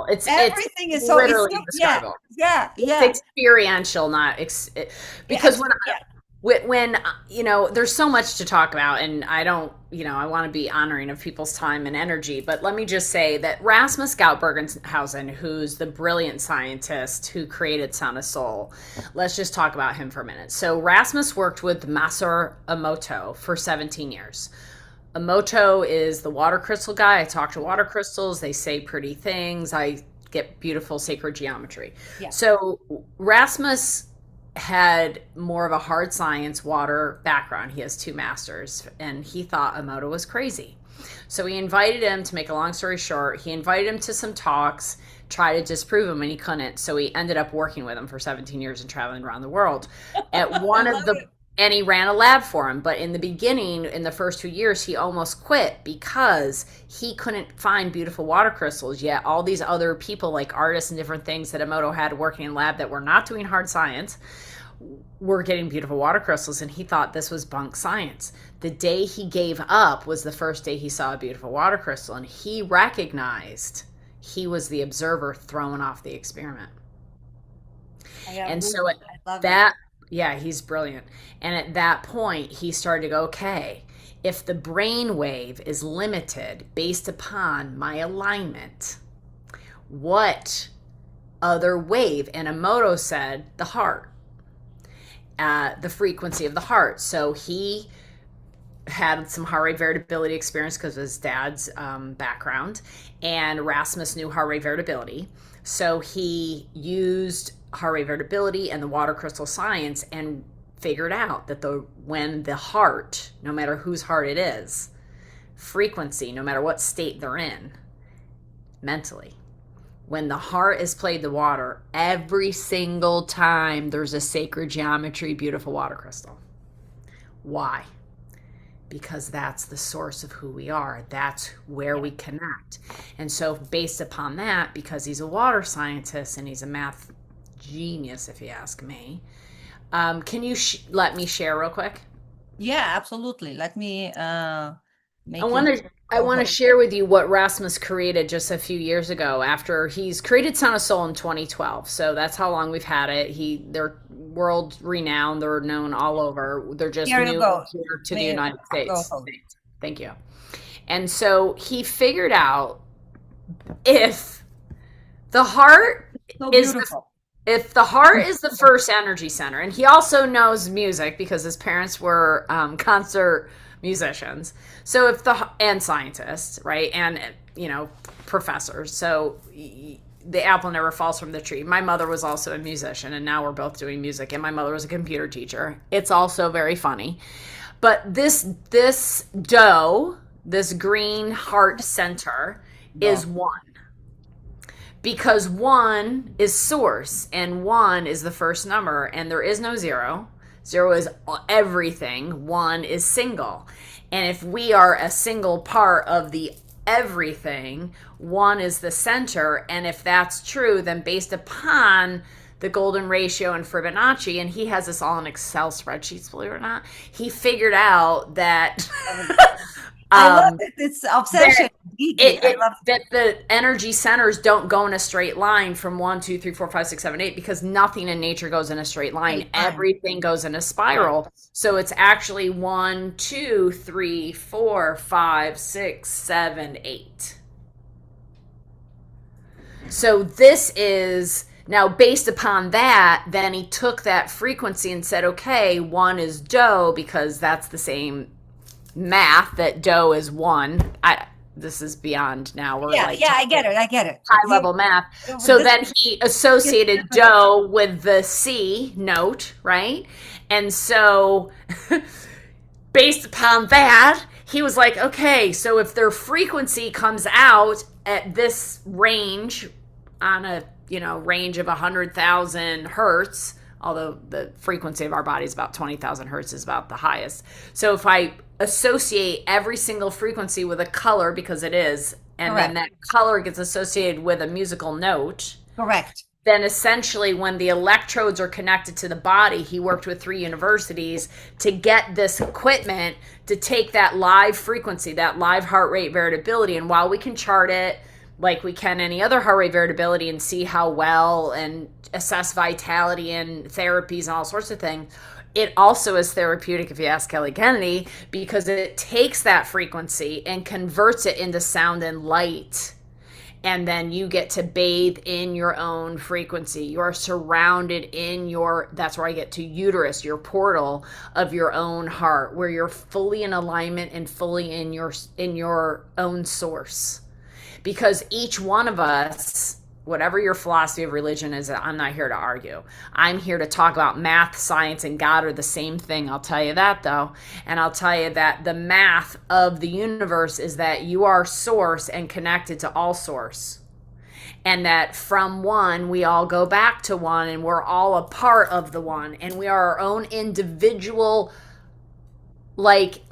It's everything is so, it's literally so, yeah, describable. yeah, It's yeah, experiential, not yeah, because yeah. when there's so much to talk about, and I don't, I want to be honoring of people's time and energy, but let me just say that Rasmus Gautbergenhausen, who's the brilliant scientist who created Sound of Soul, let's just talk about him for a minute. So Rasmus worked with Masaru Emoto for 17 years. Emoto is the water crystal guy. I talk to water crystals. They say pretty things. I get beautiful sacred geometry. Yeah. So Rasmus had more of a hard science water background. He has two masters, and he thought Emoto was crazy. So he invited him, to make a long story short, he invited him to some talks, try to disprove him, and he couldn't. So he ended up working with him for 17 years and traveling around the world. At I one of love the it. And he ran a lab for him. But in the beginning, in the first 2 years, he almost quit because he couldn't find beautiful water crystals. Yet all these other people, like artists and different things that Emoto had working in lab that were not doing hard science, were getting beautiful water crystals. And he thought this was bunk science. The day he gave up was the first day he saw a beautiful water crystal. And he recognized he was the observer throwing off the experiment. And so at I love it. that, yeah, he's brilliant. And at that point, he started to go, okay, if the brain wave is limited based upon my alignment, what other wave? And Emoto said the heart, the frequency of the heart. So he had some heart rate variability experience because of his dad's background, and Rasmus knew heart rate variability. So he used heart rate variability and the water crystal science and figured out that when the heart, no matter whose heart it is, frequency, no matter what state they're in mentally, when the heart is played the water, every single time there's a sacred geometry, beautiful water crystal. Why? Because that's the source of who we are. That's where we connect. And so based upon that, because he's a water scientist and he's a math genius, if you ask me, can you let me share real quick? Yeah, absolutely. Let me I make want you to I want to co-host. share with you what Rasmus created just a few years ago after he's created Sound of Soul in 2012. So that's how long we've had it. They're world renowned. They're known all over. They're just Here you new go. here to the May United States. co-host. Thank you. And so he figured out if the heart So is beautiful. if the heart is the first energy center, and he also knows music because his parents were concert musicians, so and scientists, right, and professors. So the apple never falls from the tree. My mother was also a musician, and now we're both doing music, and my mother was a computer teacher. It's also very funny. But this dough, this green heart center, is No. one, because one is source and one is the first number, and there is no zero. Zero is everything, one is single. And if we are a single part of the everything, one is the center. And if that's true, then based upon the golden ratio and Fibonacci, and he has this all in Excel spreadsheets, believe it or not, he figured out that I love um, it. It's obsession. Geeky. I love that the energy centers don't go in a straight line from 1, 2, 3, 4, 5, 6, 7, 8, because nothing in nature goes in a straight line. straight line. Everything goes in a spiral. So it's actually 1, 2, 3, 4, 5, 6, 7, 8. So this is now based upon that, then he took that frequency and said, okay, one is do, because that's the same math, that do is one. This is beyond now. We're Yeah, like yeah, I get it. I get it. high level math. So then he associated do with the C note, right? And so based upon that, he was like, okay, so if their frequency comes out at this range, on a range of 100,000 hertz, although the frequency of our body is about 20,000 hertz, is about the highest. So if I associate every single frequency with a color, because it is, and then Correct. that color gets associated with a musical note, Correct. then essentially when the electrodes are connected to the body, he worked with 3 universities to get this equipment to take that live frequency, that live heart rate variability. And while we can chart it like we can any other heart rate variability and see how well and assess vitality and therapies and all sorts of things, it also is therapeutic, if you ask Kelly Kennedy, because it takes that frequency and converts it into sound and light. And then you get to bathe in your own frequency. You are surrounded in that's where I get to uterus, your portal of your own heart, where you're fully in alignment and fully in your own source. Because each one of us whatever your philosophy of religion is, I'm not here to argue. I'm here to talk about math, science, and God are the same thing. I'll tell you that, though. And I'll tell you that the math of the universe is that you are source and connected to all source. And that from one, we all go back to one, and we're all a part of the one. And we are our own individual, like,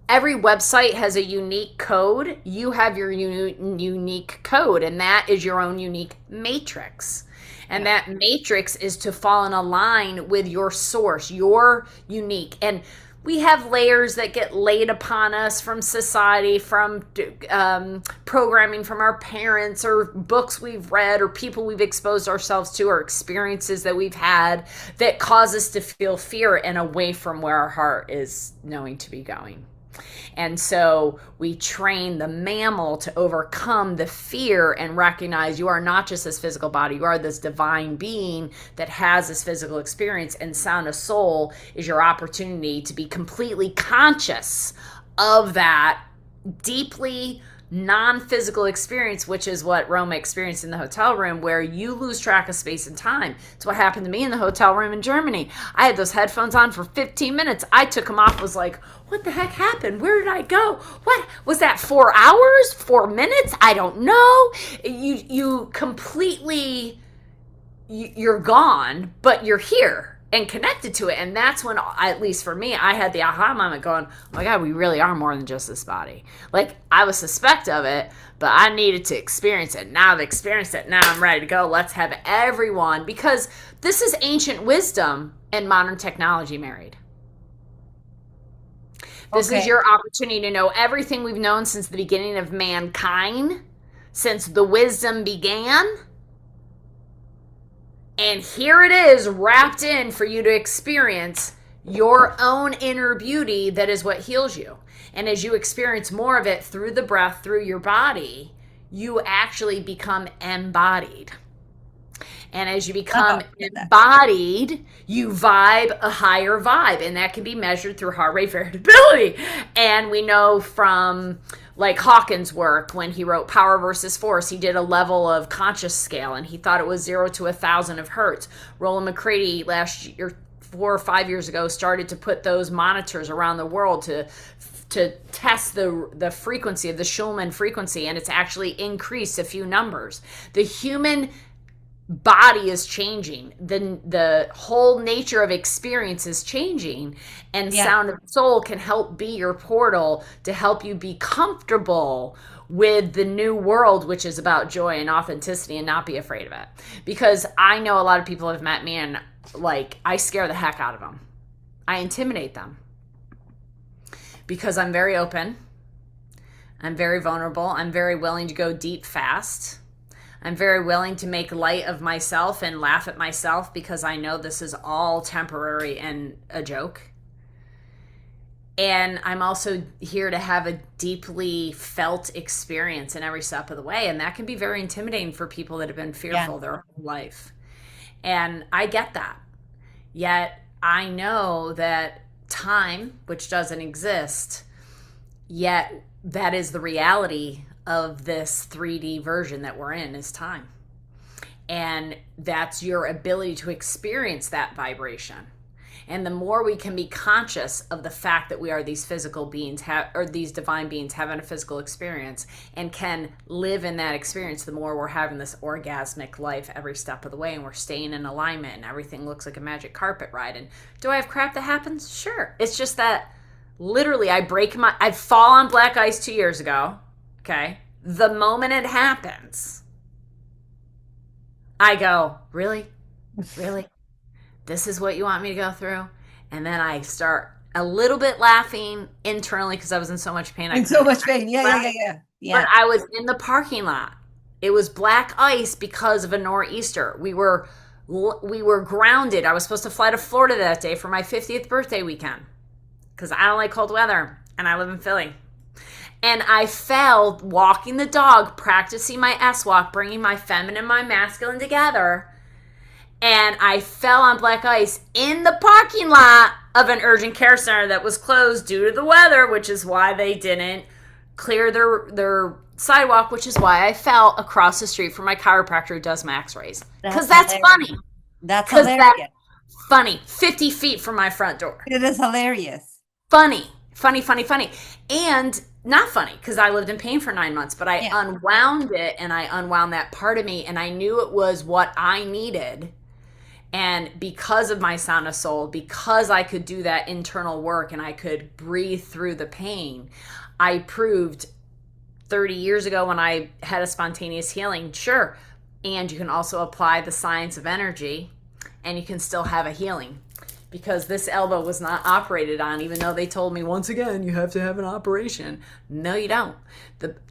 every website has a unique code. You have your unique code, and that is your own unique matrix. And that matrix is to fall in a line with your source, your unique. And we have layers that get laid upon us from society, from programming from our parents, or books we've read, or people we've exposed ourselves to, or experiences that we've had that cause us to feel fear and away from where our heart is knowing to be going. And so we train the mammal to overcome the fear and recognize you are not just this physical body, you are this divine being that has this physical experience, and Sound of Soul is your opportunity to be completely conscious of that deeply non-physical experience, which is what Roma experienced in the hotel room, where you lose track of space and time. It's what happened to me in the hotel room in Germany. I had those headphones on for 15 minutes. I took them off, was like, what the heck happened? Where did I go? What was that? 4 hours? 4 minutes? I don't know. You completely, you're gone, but you're here and connected to it. And that's when, at least for me, I had the aha moment going, oh my God, we really are more than just this body. Like, I was suspect of it, but I needed to experience it. Now I've experienced it. Now I'm ready to go. Let's have everyone, because this is ancient wisdom and modern technology married. This is your opportunity to know everything we've known since the beginning of mankind, since the wisdom began. And here it is, wrapped in for you to experience your own inner beauty that is what heals you. And as you experience more of it through the breath, through your body, you actually become embodied. And as you become embodied, you vibe a higher vibe. And that can be measured through heart rate variability. And we know from like Hawkins' work, when he wrote Power versus Force, he did a level of conscious scale, and he thought it was 0 to 1,000 of hertz. Roland McCready last year, 4 or 5 years ago, started to put those monitors around the world to test the frequency of the Schulman frequency, and it's actually increased a few numbers. The human body is changing, the whole nature of experience is changing, and Sound of Soul can help be your portal to help you be comfortable with the new world, which is about joy and authenticity, and not be afraid of it. Because I know a lot of people have met me, and like, I scare the heck out of them. I intimidate them because I'm very open, I'm very vulnerable, I'm very willing to go deep fast. I'm very willing to make light of myself and laugh at myself, because I know this is all temporary and a joke. And I'm also here to have a deeply felt experience in every step of the way. And that can be very intimidating for people that have been fearful their whole life. And I get that. Yet I know that time, which doesn't exist, yet that is the reality of this 3D version that we're in, is time. And that's your ability to experience that vibration. And the more we can be conscious of the fact that we are these physical beings, or these divine beings having a physical experience, and can live in that experience, the more we're having this orgasmic life every step of the way, and we're staying in alignment, and everything looks like a magic carpet ride. And do I have crap that happens? Sure. It's just that literally I fall on black ice 2 years ago. Okay. The moment it happens, I go, really? Really? This is what you want me to go through? And then I start a little bit laughing internally because I was in so much pain. In so much pain. Yeah. But I was in the parking lot. It was black ice because of a nor'easter. We were grounded. I was supposed to fly to Florida that day for my 50th birthday weekend because I don't like cold weather, and I live in Philly. And I fell walking the dog, practicing my S-walk, bringing my feminine and my masculine together. And I fell on black ice in the parking lot of an urgent care center that was closed due to the weather, which is why they didn't clear their sidewalk, which is why I fell across the street from my chiropractor who does my x-rays. Because that's hilarious. funny. That's Because that's hilarious. funny. 50 feet from my front door. It is hilarious. Funny. Funny, funny, funny. And not funny because I lived in pain for 9 months, but I unwound it and I unwound that part of me and I knew it was what I needed. And because of my Sound of Soul, because I could do that internal work and I could breathe through the pain, I proved 30 years ago when I had a spontaneous healing, sure. And you can also apply the science of energy and you can still have a healing. Because this elbow was not operated on, even though they told me once again, you have to have an operation. No, you don't.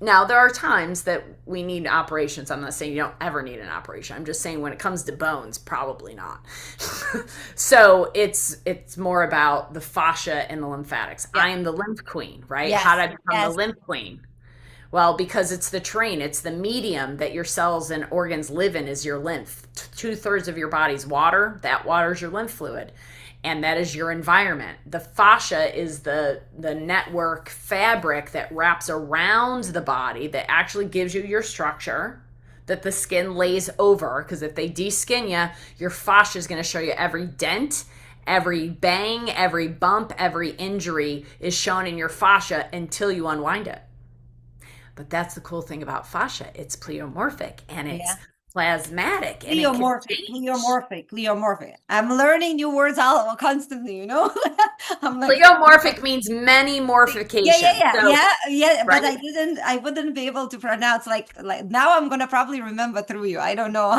Now, there are times that we need operations. I'm not saying you don't ever need an operation. I'm just saying when it comes to bones, probably not. So it's more about the fascia and the lymphatics. I am the lymph queen, right? Yes. How did I become the lymph queen? Well, because it's the terrain, it's the medium that your cells and organs live in is your lymph. 2/3 of your body's water. That water is your lymph fluid. And that is your environment. The fascia is the network fabric that wraps around the body that actually gives you your structure that the skin lays over. Because if they de-skin you, your fascia is going to show you every dent, every bang, every bump, every injury is shown in your fascia until you unwind it. But that's the cool thing about fascia. It's pleomorphic and it's plasmatic. Pleomorphic. I'm learning new words all constantly, you know. Pleomorphic means many morphications. Yeah. Right? But I wouldn't be able to pronounce like now. I'm gonna probably remember through you. I don't know,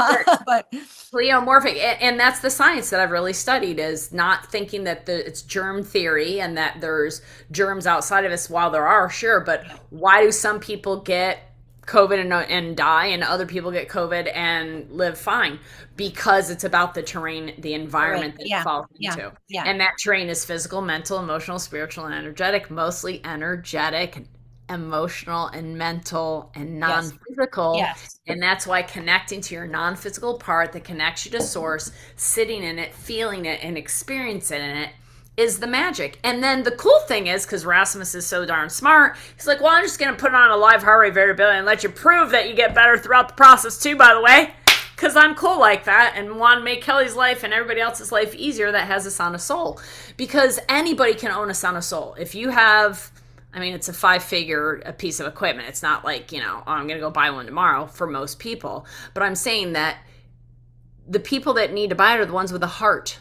but pleomorphic, and that's the science that I've really studied. Is not thinking that it's germ theory and that there's germs outside of us. While there are, sure, but why do some people get COVID and die and other people get COVID and live fine? Because it's about the terrain, the environment that it falls into. And that terrain is physical, mental, emotional, spiritual, and energetic. Mostly energetic, emotional, and mental, and non-physical. And that's why connecting to your non-physical part that connects you to source, sitting in it, feeling it, and experiencing it is the magic. And then the cool thing is, because Rasmus is so darn smart, he's like, well, I'm just going to put on a live heart rate variability and let you prove that you get better throughout the process too, by the way, because I'm cool like that and want to make Kelly's life and everybody else's life easier that has a Sound of Soul. Because anybody can own a Sound of Soul. If you have, I mean, it's a 5-figure piece of equipment. It's not like, oh, I'm going to go buy one tomorrow for most people. But I'm saying that the people that need to buy it are the ones with a heart.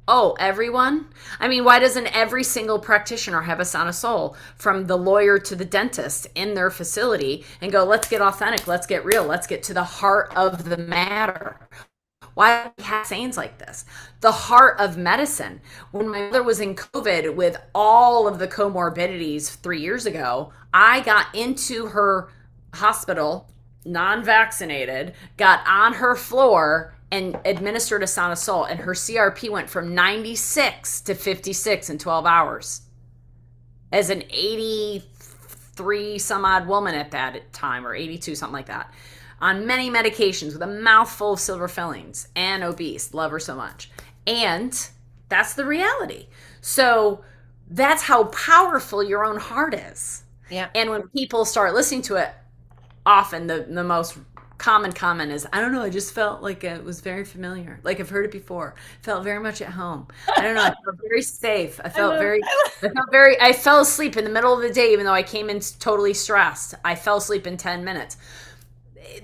Oh, everyone? I mean, why doesn't every single practitioner have a Sound of Soul, from the lawyer to the dentist, in their facility and go, let's get authentic, let's get real, let's get to the heart of the matter? Why do we have sayings like this? The heart of medicine. When my mother was in COVID with all of the comorbidities 3 years ago, I got into her hospital, non-vaccinated, got on her floor and administered a Sound of Soul, and her CRP went from 96 to 56 in 12 hours. As an 83 some odd woman at that time, or 82, something like that, on many medications with a mouthful of silver fillings and obese, love her so much. And that's the reality. So that's how powerful your own heart is. Yeah. And when people start listening to it, often the most common comment is, I don't know, I just felt like it was very familiar. Like I've heard it before. Felt very much at home. I don't know. I felt very safe. I fell asleep in the middle of the day, even though I came in totally stressed. I fell asleep in 10 minutes.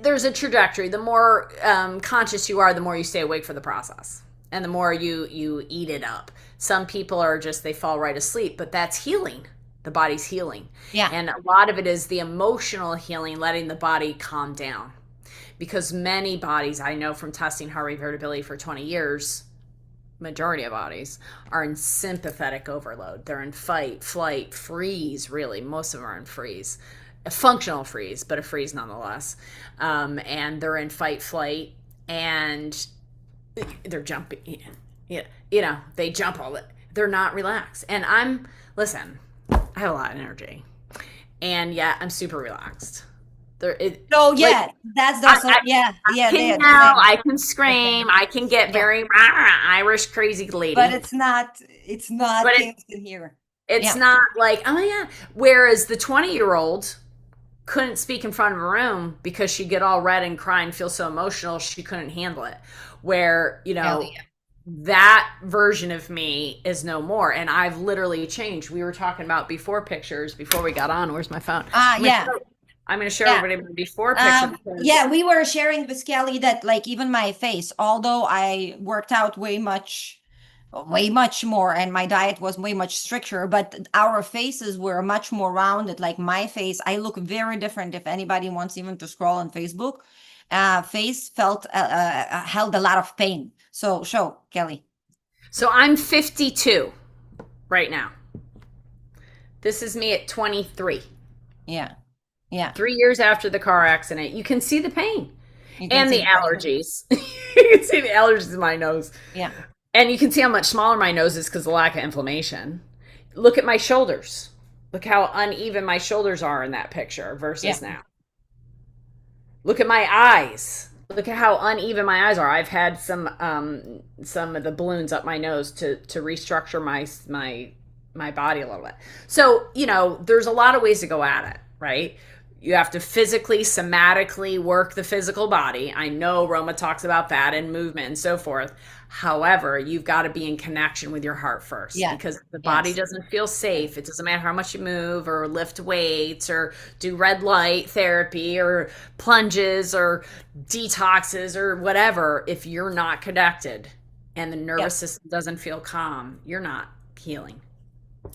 There's a trajectory. The more conscious you are, the more you stay awake for the process. And the more you eat it up. Some people are just, they fall right asleep, but that's healing. The body's healing. Yeah. And a lot of it is the emotional healing, letting the body calm down. Because many bodies, I know from testing heart rate variability for 20 years, majority of bodies are in sympathetic overload. They're in fight, flight, freeze, really. Most of them are in freeze. A functional freeze, but a freeze nonetheless. And they're in fight, flight, and they're jumping. They jump all it. They're not relaxed. And listen, I have a lot of energy. And yeah, I'm super relaxed. I can scream, I can get very Irish crazy lady, but it's not in here. It's Yeah. not like, oh yeah. Whereas the 20-year-old couldn't speak in front of a room because she'd get all red and cry and feel so emotional she couldn't handle it. Where, Kelly. that version of me is no more. And I've literally changed. We were talking about before pictures before we got on. Where's my phone? Yeah. I'm gonna show Yeah. everybody my before picture Yeah, because we were sharing with Kelly that like even my face, although I worked out way much more and my diet was way much stricter, but our faces were much more rounded. Like my face, I look very different if anybody wants even to scroll on Facebook. Face felt held a lot of pain. So show Kelly. so I'm 52 right now. This is me at 23. Yeah. Yeah. 3 years after the car accident. You can see the pain You can and see the the pain. allergies. You can see the allergies in my nose. Yeah. And you can see how much smaller my nose is because of the lack of inflammation. Look at my shoulders. Look how uneven my shoulders are in that picture Yeah. versus now. Look at my eyes. Look at how uneven my eyes are. I've had some of the balloons up my nose to restructure my body a little bit. So, there's a lot of ways to go at it, right? You have to physically, somatically work the physical body. I know Roma talks about that and movement and so forth. However, you've got to be in connection with your heart first Yeah. because the body Yes. doesn't feel safe. It doesn't matter how much you move or lift weights or do red light therapy or plunges or detoxes or whatever. If you're not connected and the Yeah. nervous system doesn't feel calm, you're not healing.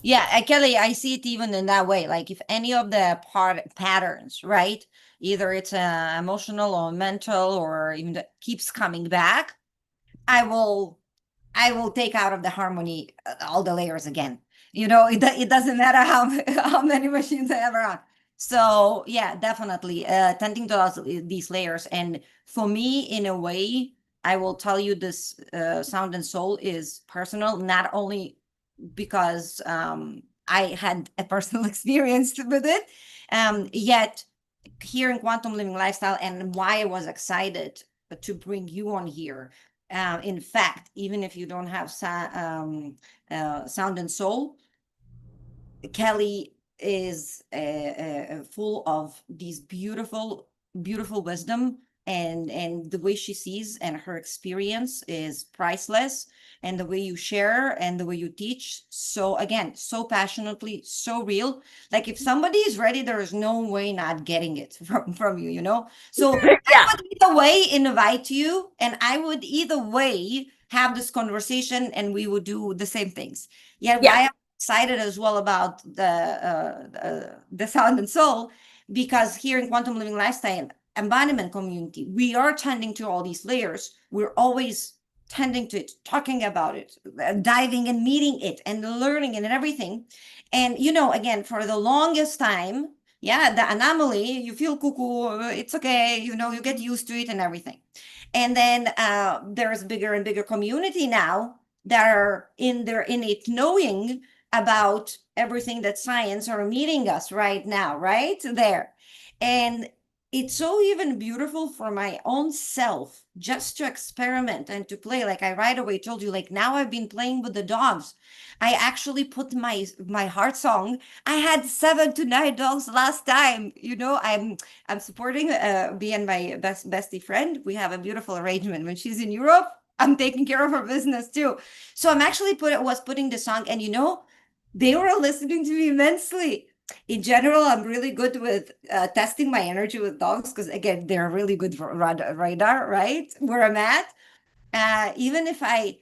Yeah, Kelly, I see it even in that way. Like if any of the patterns, right? Either it's emotional or mental or even that keeps coming back, I will I will take out of the harmony all the layers again. It doesn't matter how how many machines I ever on. So yeah, definitely tending to these layers. And for me, in a way, I will tell you this sound and soul is personal, not only because I had a personal experience with it, yet here in Quantum Living Lifestyle and why I was excited to bring you on here. In fact, even if you don't have sound and soul, Kelly is full of these beautiful wisdom, and the way she sees and her experience is priceless. And the way you share and the way you teach, so again, so passionately, so real. Like if somebody is ready, there is no way not getting it from you. So I Yeah. would either way invite you, and I would either way have this conversation, and we would do the same things. Yeah, Yeah. why excited as well about the sound and soul, because here in Quantum Living Lifestyle embodiment community, we are tending to all these layers. We're always tending to it, talking about it, diving and meeting it and learning it and everything. And again, for the longest time, yeah, the anomaly, you feel cuckoo, it's okay, you get used to it and everything. And then there's bigger and bigger community now that are in their innate knowing about everything that science are meeting us right now, right there. And it's so even beautiful for my own self just to experiment and to play. Like I right away told you, like now I've been playing with the dogs. I actually put my heart song. I had 7 to 9 dogs last time. I'm supporting me and my bestie friend. We have a beautiful arrangement. When she's in Europe, I'm taking care of her business too. So I'm actually putting the song, and they were listening to me immensely. In general, I'm really good with testing my energy with dogs because, again, they're really good for radar, right? Where I'm at. Even if I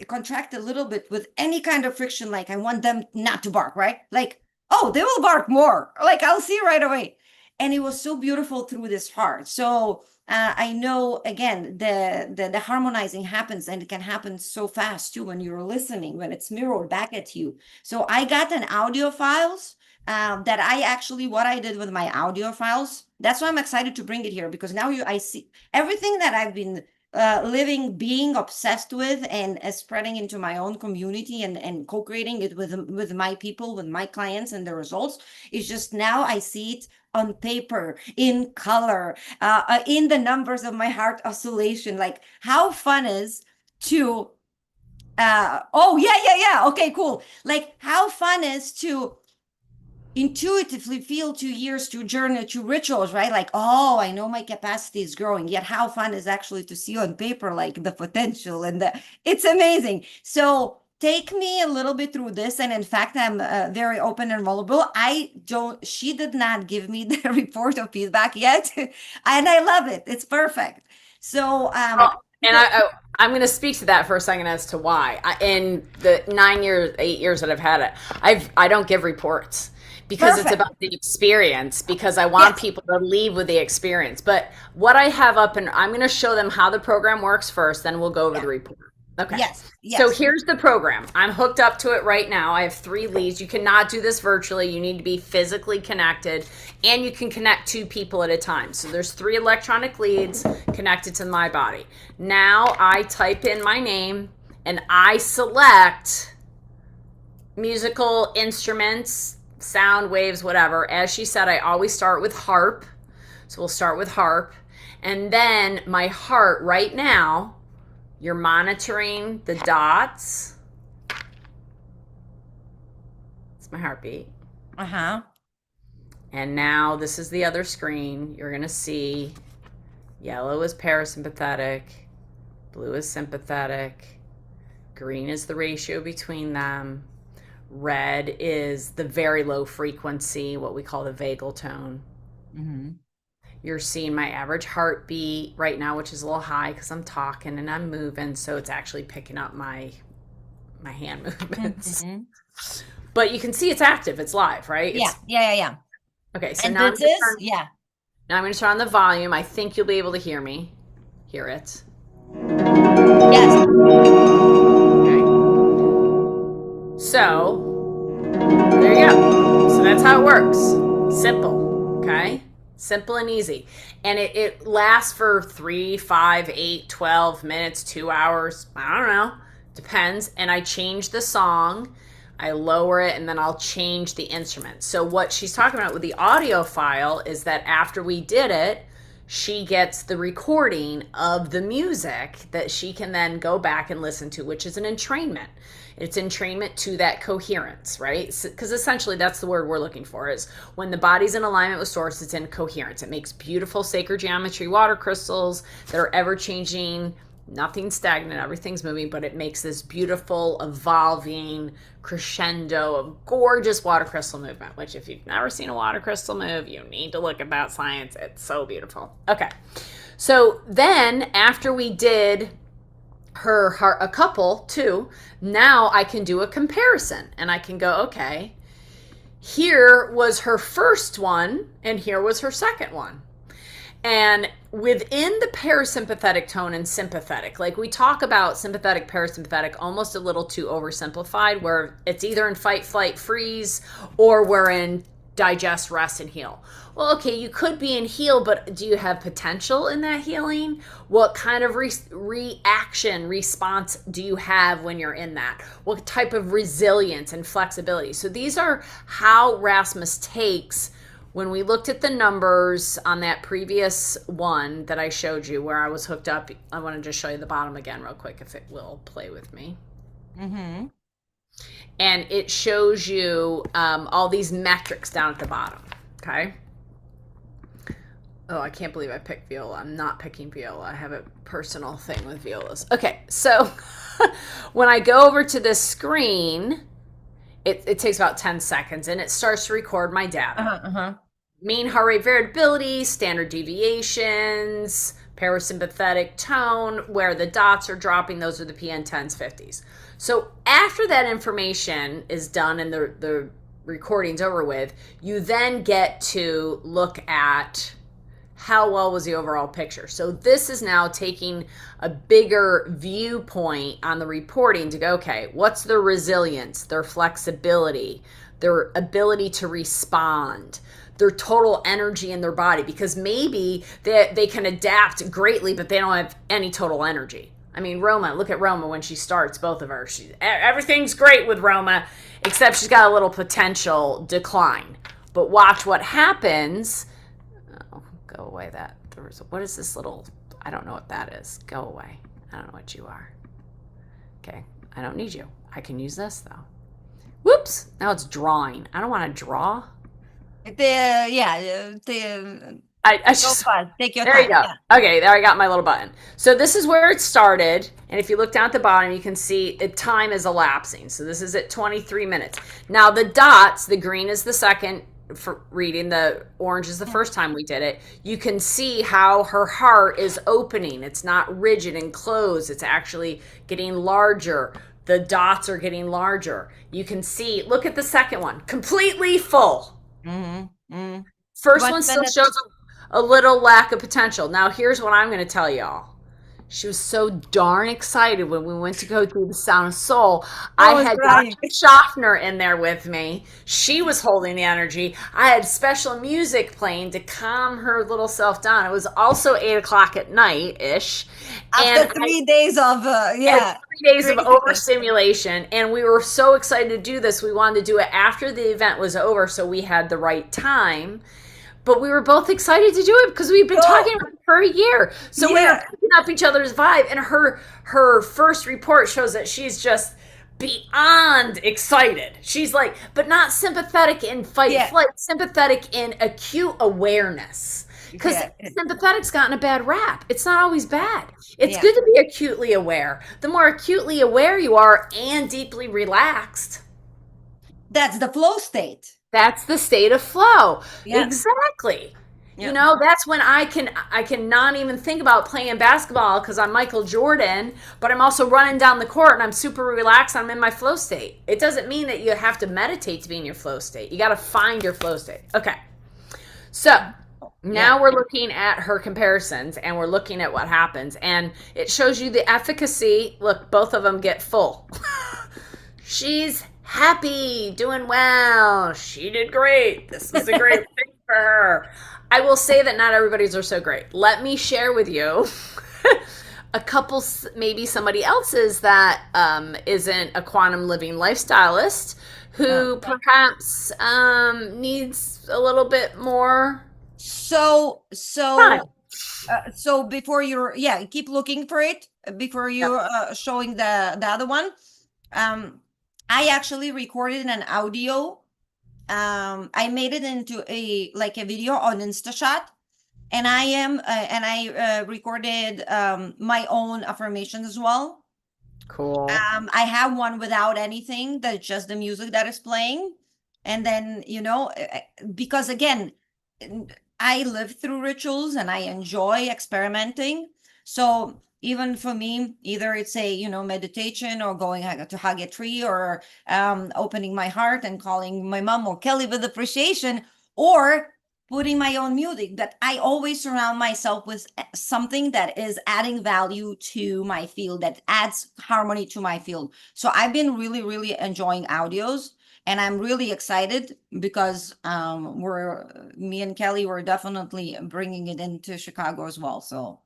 contract a little bit with any kind of friction, like I want them not to bark, right? Like, oh, they will bark more. Like I'll see right away. And it was so beautiful through this heart. So I know again the harmonizing happens, and it can happen so fast too when you're listening, when it's mirrored back at you. So I got an audio files that I actually what I did with my audio files. That's why I'm excited to bring it here, because now I see everything that I've been living, being obsessed with, and spreading into my own community, and co-creating it with my people, with my clients, and the results is just now I see it on paper, in color, in the numbers of my heart oscillation. Like how fun is to Oh, yeah. Okay, cool. Like how fun is to intuitively feel to years to journey to rituals, right? Like, oh, I know my capacity is growing. Yet how fun is actually to see on paper like the potential and the it's amazing. So take me a little bit through this. And in fact, I'm very open and vulnerable. She did not give me the report of feedback yet. And I love it. It's perfect. So, Oh, and I'm going to speak to that for a second as to why. In the 9 years, 8 years that I've had it, I don't give reports because it's perfect. about the experience. Because I want Yes, people to leave with the experience. But what I have up, and I'm going to show them how the program works first, then we'll go over yeah, the report. Okay. yes, So yes. here's the program. I'm hooked up to it right now. I have 3 leads. You cannot do this virtually. You need to be physically connected, and you can connect 2 people at a time. So there's 3 electronic leads connected to my body. Now I type in my name and I select musical instruments, sound waves, whatever. As she said, I always start with harp. So we'll start with harp. And then my heart right now, you're monitoring the dots. It's my heartbeat. Uh-huh. And now this is the other screen. You're going to see yellow is parasympathetic, blue is sympathetic, green is the ratio between them, red is the very low frequency, what we call the vagal tone. Mm-hmm. You're seeing my average heartbeat right now, which is a little high because I'm talking and I'm moving, so it's actually picking up my hand movements. Mm-hmm. But you can see it's active, it's live, right? Yeah, It's yeah. okay. So And now this is, yeah. now I'm going to turn on the volume. I think you'll be able to hear it. Yes. Okay. So there you go. So that's how it works. Simple. Okay. Simple and easy. And it lasts for 3, 5, 8, 12 minutes, 2 hours. I don't know. Depends. And I change the song. I lower it and then I'll change the instrument. So what she's talking about with the audio file is that after we did it, she gets the recording of the music that she can then go back and listen to, which is an entrainment. It's entrainment to that coherence, right? Because essentially that's the word we're looking for, is when the body's in alignment with source, it's in coherence. It makes beautiful sacred geometry water crystals that are ever changing. Nothing's stagnant, everything's moving, but it makes this beautiful, evolving crescendo of gorgeous water crystal movement, which if you've never seen a water crystal move, you need to look at that science. It's so beautiful. Okay. So then after we did her heart, a couple too, now I can do a comparison and I can go, okay, here was her first one and here was her second one. And within the parasympathetic tone and sympathetic, like we talk about sympathetic, parasympathetic, almost a little too oversimplified, where it's either in fight, flight, freeze, or we're in digest, rest, and heal. Well, okay, you could be in heal, but do you have potential in that healing? What kind of reaction, response do you have when you're in that? What type of resilience and flexibility? So these are how Rasmus takes. When we looked at the numbers on that previous one that I showed you where I was hooked up, I want to just show you the bottom again real quick if it will play with me. Mm-hmm. And it shows you all these metrics down at the bottom, okay? Oh, I can't believe I picked viola. I'm not picking viola. I have a personal thing with violas. Okay, so when I go over to this screen, it takes about 10 seconds and it starts to record my data. Uh-huh. Mean heart rate variability, standard deviations, parasympathetic tone, where the dots are dropping, those are the PN10s, 50s. So after that information is done and the recording's over with, you then get to look at how well was the overall picture. So this is now taking a bigger viewpoint on the reporting to go, okay, what's their resilience, their flexibility, their ability to respond, their total energy in their body, because maybe they can adapt greatly, but they don't have any total energy. I mean, Roma, look at Roma when she starts, both of her. Everything's great with Roma, except she's got a little potential decline. But watch what happens. Oh, go away that. What is this little, I don't know what that is. Go away. I don't know what you are. Okay. I don't need you. I can use this though. Whoops. Now it's drawing. I don't want to draw. Go Just, fast. Take your there you time. go. Yeah. Okay, there I got my little button. So this is where it started. And if you look down at the bottom, you can see time is elapsing. So this is at 23 minutes. Now the dots, the green is the second for reading, the orange is the first time we did it. You can see how her heart is opening. It's not rigid and closed. It's actually getting larger. The dots are getting larger. You can see, look at the second one, completely full. Mm-hmm. Mm-hmm. First But one then still shows a little lack of potential. Now, here's what I'm going to tell y'all. She was so darn excited when we went to go do the Sound of Soul. I had crying. Dr. Schaffner in there with me. She was holding the energy. I had special music playing to calm her little self down. It was also 8 o'clock at night-ish. After 3 days of, And 3 days of overstimulation, and we were so excited to do this. We wanted to do it after the event was over so we had the right time. But we were both excited to do it because we've been talking about it for a year. So we were picking up each other's vibe. And her first report shows that she's just beyond excited. She's like, but not sympathetic in flight, sympathetic in acute awareness. Because sympathetic's gotten a bad rap. It's not always bad. It's good to be acutely aware. The more acutely aware you are and deeply relaxed, that's the flow state. That's the state of flow. Yeah. Exactly. Yeah. You know, that's when I can not even think about playing basketball because I'm Michael Jordan, but I'm also running down the court and I'm super relaxed. I'm in my flow state. It doesn't mean that you have to meditate to be in your flow state. You got to find your flow state. Okay. So now we're looking at her comparisons and we're looking at what happens. And it shows you the efficacy. Look, both of them get full. She's happy, doing well. She did great. This was a great thing for her. I will say that not everybody's are so great. Let me share with you a couple, maybe somebody else's that isn't a quantum living lifestylist who perhaps needs a little bit more. So before you're, keep looking for it before you're showing the other one. I actually recorded an audio. I made it into a video on InstaShot, and I recorded my own affirmations as well. Cool. I have one without anything, that's just the music that is playing, and then because again, I live through rituals and I enjoy experimenting, so. Even for me, either it's a, meditation or going to hug a tree or opening my heart and calling my mom or Kelly with appreciation or putting my own music, that I always surround myself with something that is adding value to my field, that adds harmony to my field. So I've been really, really enjoying audios. And I'm really excited because me and Kelly were definitely bringing it into Chicago as well. So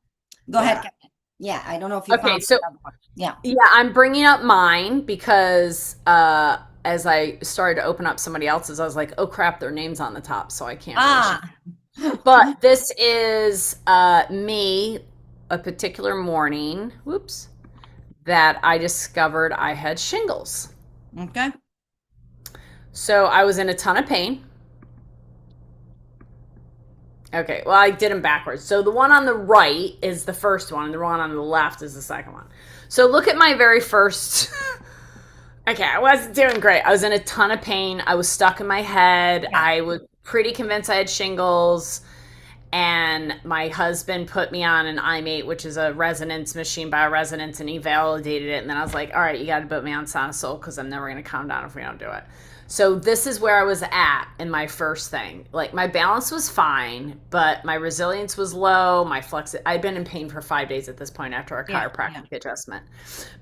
go ahead, Kelly. Yeah, I don't know if you okay, so I'm bringing up mine because as I started to open up somebody else's, I was like, oh crap, their name's on the top, so I can't. But this is me, a particular morning, that I discovered I had shingles. Okay. So I was in a ton of pain. Okay, well, I did them backwards. So the one on the right is the first one, and the one on the left is the second one. So look at my very first. Okay, I wasn't doing great. I was in a ton of pain. I was stuck in my head. Yeah. I was pretty convinced I had shingles. And my husband put me on an iMate, which is a resonance machine, bioresonance, and he validated it. And then I was like, all right, you got to put me on Sound of Soul because I'm never going to calm down if we don't do it. So this is where I was at in my first thing. Like my balance was fine, but my resilience was low. I'd been in pain for 5 days at this point after our chiropractic adjustment.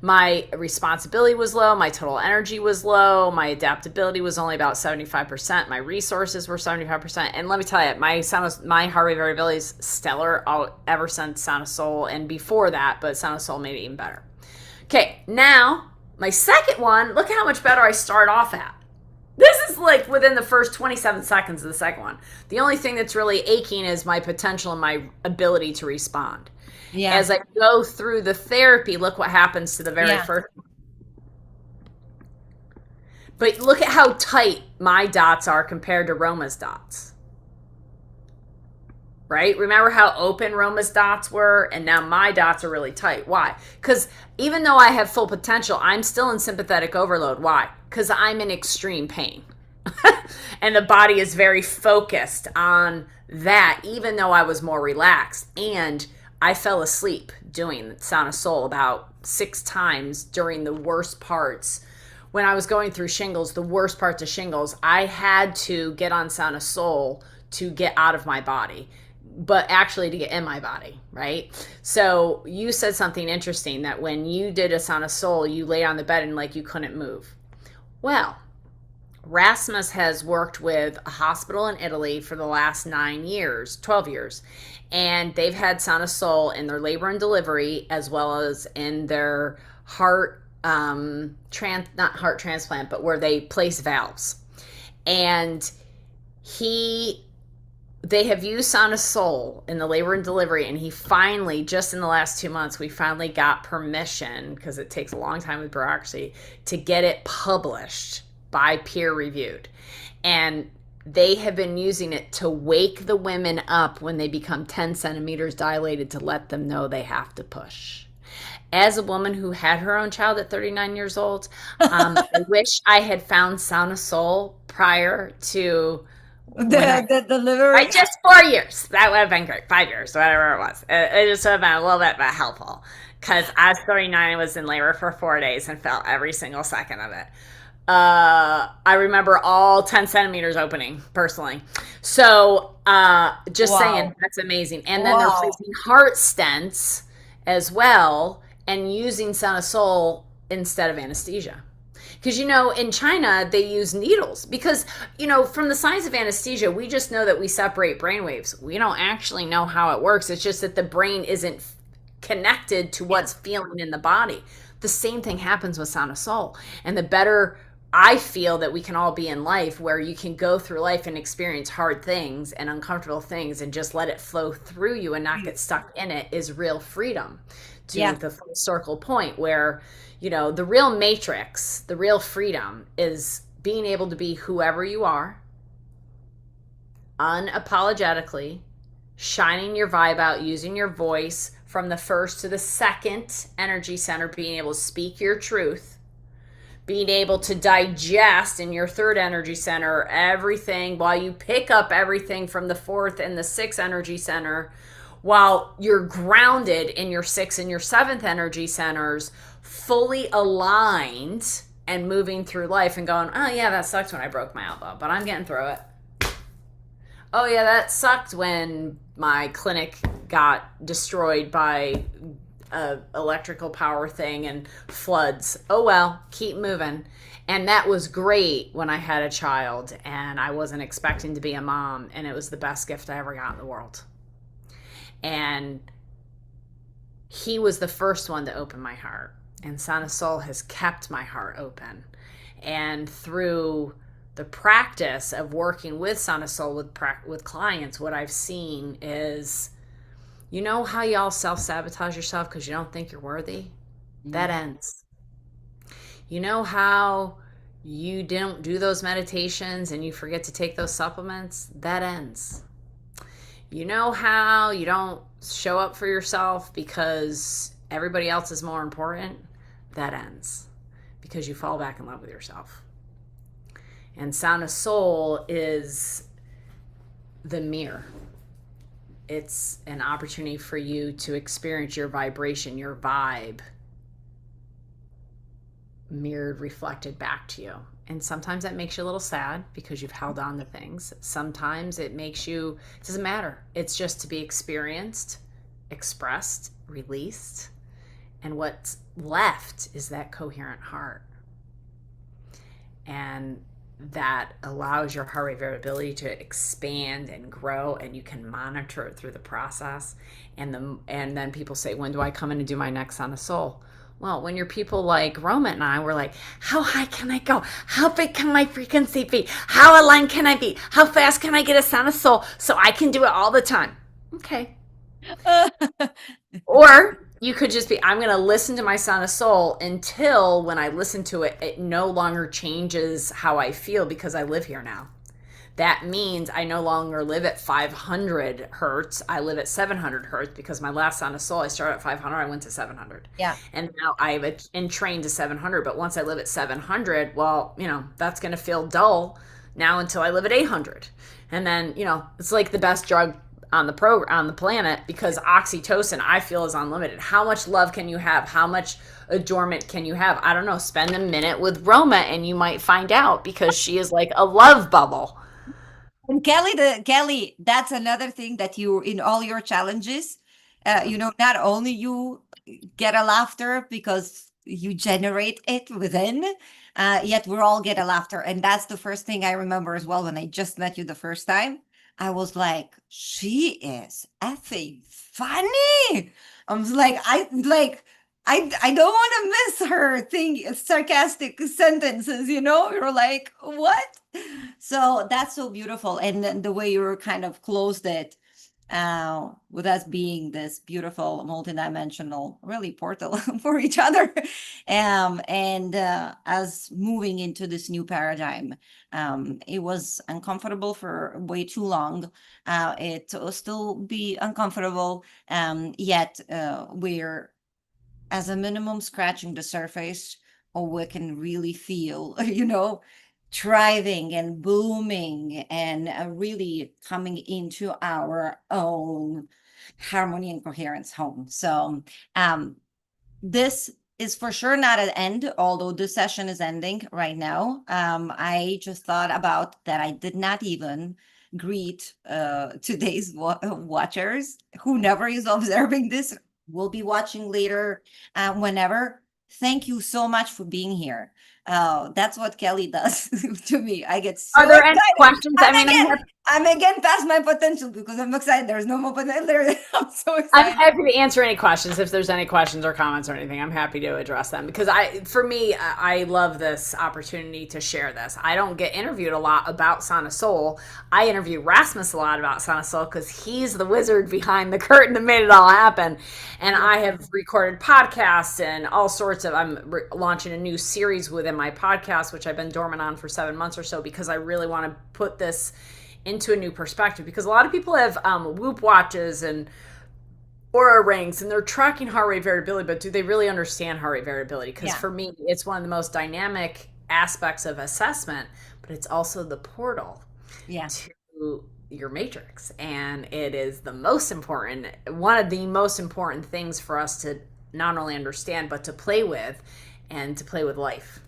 My responsibility was low. My total energy was low. My adaptability was only about 75%. My resources were 75%. And let me tell you, my heart rate variability is stellar ever since Sound of Soul and before that, but Sound of Soul made it even better. Okay, now my second one, look how much better I start off at. This is like within the first 27 seconds of the second one. The only thing that's really aching is my potential and my ability to respond. Yeah. As I go through the therapy, look what happens to the very first one. But look at how tight my dots are compared to Roma's dots, right? Remember how open Roma's dots were? And now my dots are really tight. Why? Because even though I have full potential, I'm still in sympathetic overload. Why? Because I'm in extreme pain. And the body is very focused on that, even though I was more relaxed. And I fell asleep doing Sound of Soul about 6 times during the worst parts. When I was going through shingles, the worst parts of shingles, I had to get on Sound of Soul to get out of my body, but actually to get in my body, right? So you said something interesting, that when you did a Sound of Soul, you lay on the bed and like you couldn't move. Well, Rasmus has worked with a hospital in Italy for the last 9 years, 12 years, and they've had Sound of Soul in their labor and delivery as well as in their heart, not heart transplant, but where they place valves. And they have used Sound of Soul in the labor and delivery, and he finally, just in the last 2 months, we finally got permission, because it takes a long time with bureaucracy, to get it published by peer reviewed. And they have been using it to wake the women up when they become 10 centimeters dilated, to let them know they have to push. As a woman who had her own child at 39 years old, I wish I had found Sound of Soul prior to The delivery. right, just 4 years. That would have been great. 5 years, whatever it was. It just would have been a little bit helpful, because I was 39 and was in labor for 4 days and felt every single second of it. I remember all 10 centimeters opening personally. So just Wow. saying, that's amazing. And then they're Wow. placing heart stents as well, and using Sound of Soul instead of anesthesia. Because, in China, they use needles. Because, from the science of anesthesia, we just know that we separate brainwaves. We don't actually know how it works. It's just that the brain isn't connected to what's feeling in the body. The same thing happens with Sound of Soul. And the better I feel that we can all be in life, where you can go through life and experience hard things and uncomfortable things and just let it flow through you and not get stuck in it, is real freedom. To Yeah. the full circle point, where, the real matrix, the real freedom, is being able to be whoever you are, unapologetically, shining your vibe out, using your voice from the first to the second energy center, being able to speak your truth, being able to digest in your third energy center everything, while you pick up everything from the fourth and the sixth energy center, while you're grounded in your sixth and your seventh energy centers, fully aligned and moving through life and going, oh yeah, that sucked when I broke my elbow, but I'm getting through it. Oh yeah, that sucked when my clinic got destroyed by a electrical power thing and floods. Oh well, keep moving. And that was great when I had a child and I wasn't expecting to be a mom, and it was the best gift I ever got in the world. And he was the first one to open my heart, and Sound of Soul has kept my heart open. And through the practice of working with Sound of Soul with clients, what I've seen is, how y'all self-sabotage yourself because you don't think you're worthy? That ends. You know how you don't do those meditations and you forget to take those supplements? That ends. You know how you don't show up for yourself because everybody else is more important? That ends. Because you fall back in love with yourself. And Sound of Soul is the mirror. It's an opportunity for you to experience your vibration, your vibe, mirrored, reflected back to you. And sometimes that makes you a little sad because you've held on to things. Sometimes it doesn't matter. It's just to be experienced, expressed, released. And what's left is that coherent heart. And that allows your heart rate variability to expand and grow, and you can monitor it through the process. And then people say, when do I come in and do my next Sound of Soul? Well, when you're people like Roma and I, we're like, how high can I go? How big can my frequency be? How aligned can I be? How fast can I get a Sound of Soul so I can do it all the time? Okay. Or You could just be, I'm going to listen to my Sound of Soul until when I listen to it, it no longer changes how I feel because I live here now. That means I no longer live at 500 hertz. I live at 700 hertz because my last Sound of Soul, I started at 500, I went to 700. Yeah. And now I've entrained to 700. But once I live at 700, well, that's going to feel dull now until I live at 800. And then, it's like the best drug on the planet because oxytocin I feel is unlimited. How much love can you have? How much adornment can you have? I don't know. Spend a minute with Roma and you might find out because she is like a love bubble. And Kelly, that's another thing that you, in all your challenges, not only you get a laughter because you generate it within, yet we all get a laughter. And that's the first thing I remember as well when I just met you the first time. I was like, she is effing funny. I was like, I don't want to miss her thing, sarcastic sentences, You're like, what? So that's so beautiful. And then the way you kind of closed it, with us being this beautiful multidimensional really portal for each other, and us moving into this new paradigm. It was uncomfortable for way too long. It will still be uncomfortable, yet we're as a minimum scratching the surface, or we can really feel thriving and blooming and really coming into our own harmony and coherence home. So this is for sure not an end, although this session is ending right now. I just thought about that I did not even greet today's watchers. Who never is observing this will be watching later, whenever. Thank you so much for being here. That's what Kelly does to me. I get so Are there any excited. questions? I'm again past my potential because I'm excited. There's no more potential there. I'm so I'm excited. happy to answer any questions. If there's any questions or comments or anything, I'm happy to address them because for me, I love this opportunity to share this. I don't get interviewed a lot about Sound of Soul. I interview Rasmus a lot about Sound of Soul because he's the wizard behind the curtain that made it all happen. And I have recorded podcasts and all sorts of, I'm launching a new series within my podcast, which I've been dormant on for 7 months or so because I really want to put this into a new perspective, because a lot of people have Whoop watches and Aura rings and they're tracking heart rate variability, but do they really understand heart rate variability? Because for me, it's one of the most dynamic aspects of assessment, but it's also the portal to your matrix, and it is the most important, one of the most important things for us to not only understand but to play with, and to play with life.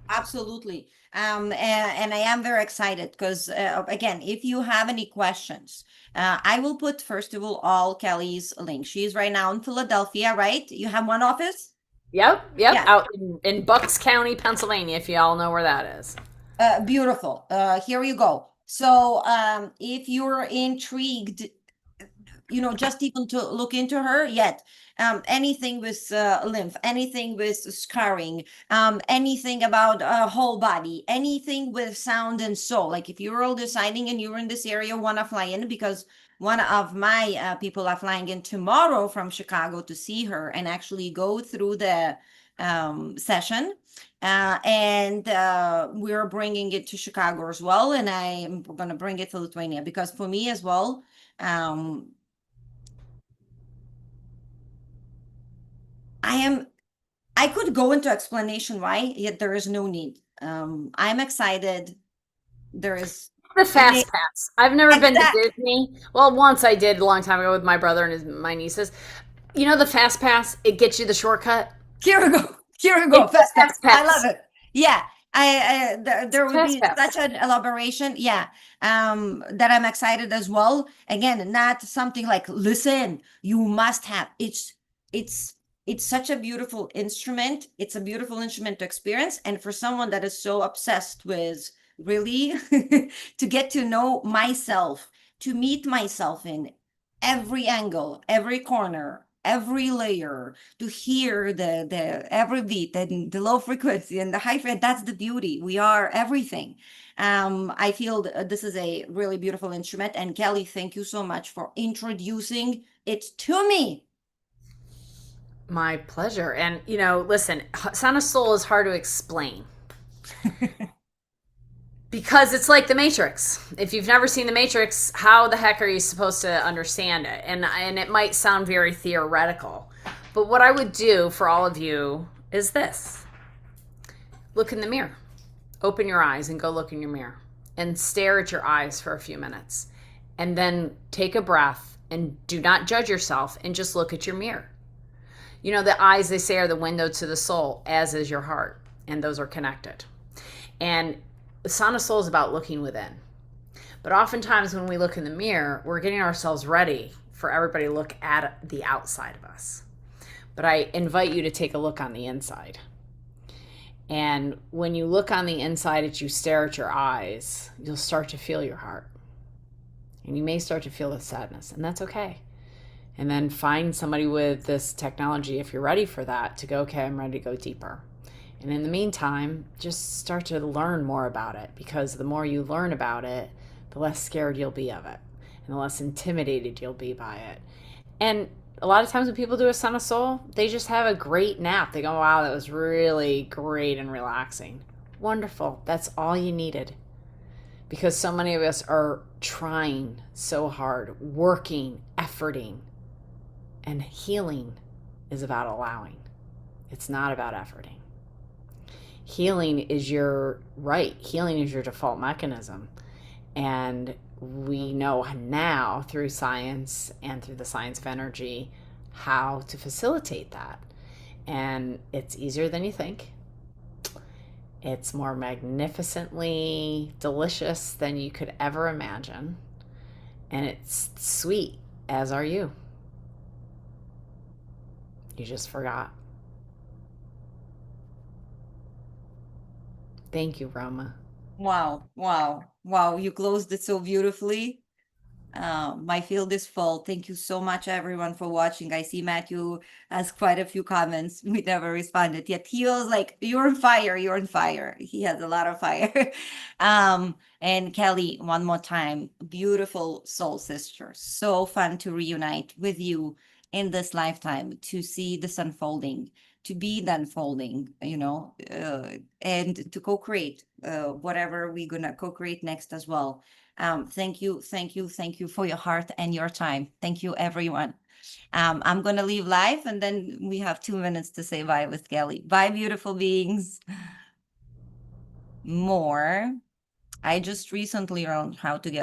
Absolutely. And I am very excited because, again, if you have any questions, I will put, first of all Kelly's link. She's right now in Philadelphia, right? You have one office? Yep. Out in Bucks County, Pennsylvania, if you all know where that is. Beautiful. Here you go. So if you're intrigued, just even to look into her, yet anything with lymph, anything with scarring, anything about whole body, anything with sound and soul. Like if you're all deciding and you're in this area, want to fly in, because one of my people are flying in tomorrow from Chicago to see her and actually go through the session. And we're bringing it to Chicago as well. And I'm going to bring it to Lithuania because for me as well, I could go into explanation why, yet there is no need. I'm excited. There is the fast pass. I've never been to Disney. Well, once I did a long time ago with my brother and my nieces. The fast pass, it gets you the shortcut. Here we go. Fast pass. I love it. Yeah. There will be such an elaboration. Yeah. That I'm excited as well. Again, not something like, listen, you must have. It's such a beautiful instrument. It's a beautiful instrument to experience. And for someone that is so obsessed with really to get to know myself, to meet myself in every angle, every corner, every layer, to hear the every beat and the low frequency and the high frequency, that's the beauty. We are everything. I feel this is a really beautiful instrument. And Kelly, thank you so much for introducing it to me. My pleasure. And, listen, Sana Soul is hard to explain because it's like the Matrix. If you've never seen the Matrix, how the heck are you supposed to understand it? And it might sound very theoretical. But what I would do for all of you is this. Look in the mirror. Open your eyes and go look in your mirror and stare at your eyes for a few minutes. And then take a breath and do not judge yourself and just look at your mirror. The eyes, they say, are the window to the soul, as is your heart, and those are connected. And Sana Soul is about looking within. But oftentimes when we look in the mirror, we're getting ourselves ready for everybody to look at the outside of us. But I invite you to take a look on the inside. And when you look on the inside as you stare at your eyes, you'll start to feel your heart. And you may start to feel the sadness, and that's okay. And then find somebody with this technology, if you're ready for that, to go, okay, I'm ready to go deeper. And in the meantime, just start to learn more about it, because the more you learn about it, the less scared you'll be of it and the less intimidated you'll be by it. And a lot of times when people do a Sun of Soul, they just have a great nap. They go, wow, that was really great and relaxing. Wonderful. That's all you needed. Because so many of us are trying so hard, working, efforting. And healing is about allowing. It's not about efforting. Healing is your right. Healing is your default mechanism. And we know now through science and through the science of energy how to facilitate that. And it's easier than you think. It's more magnificently delicious than you could ever imagine. And it's sweet, as are you. You just forgot. Thank you, Roma. Wow, wow, wow. You closed it so beautifully. My field is full. Thank you so much, everyone, for watching. I see Matthew has quite a few comments. We never responded yet. He was like, you're on fire, you're on fire. He has a lot of fire. And Kelly, one more time, beautiful soul sister. So fun to reunite with you in this lifetime, to see this unfolding, to be the unfolding, and to co-create whatever we're gonna co-create next as well. Thank you, thank you, thank you for your heart and your time. Thank you, everyone. I'm gonna leave live, and then we have 2 minutes to say bye with Kelly. Bye, beautiful beings. More. I just recently learned how to get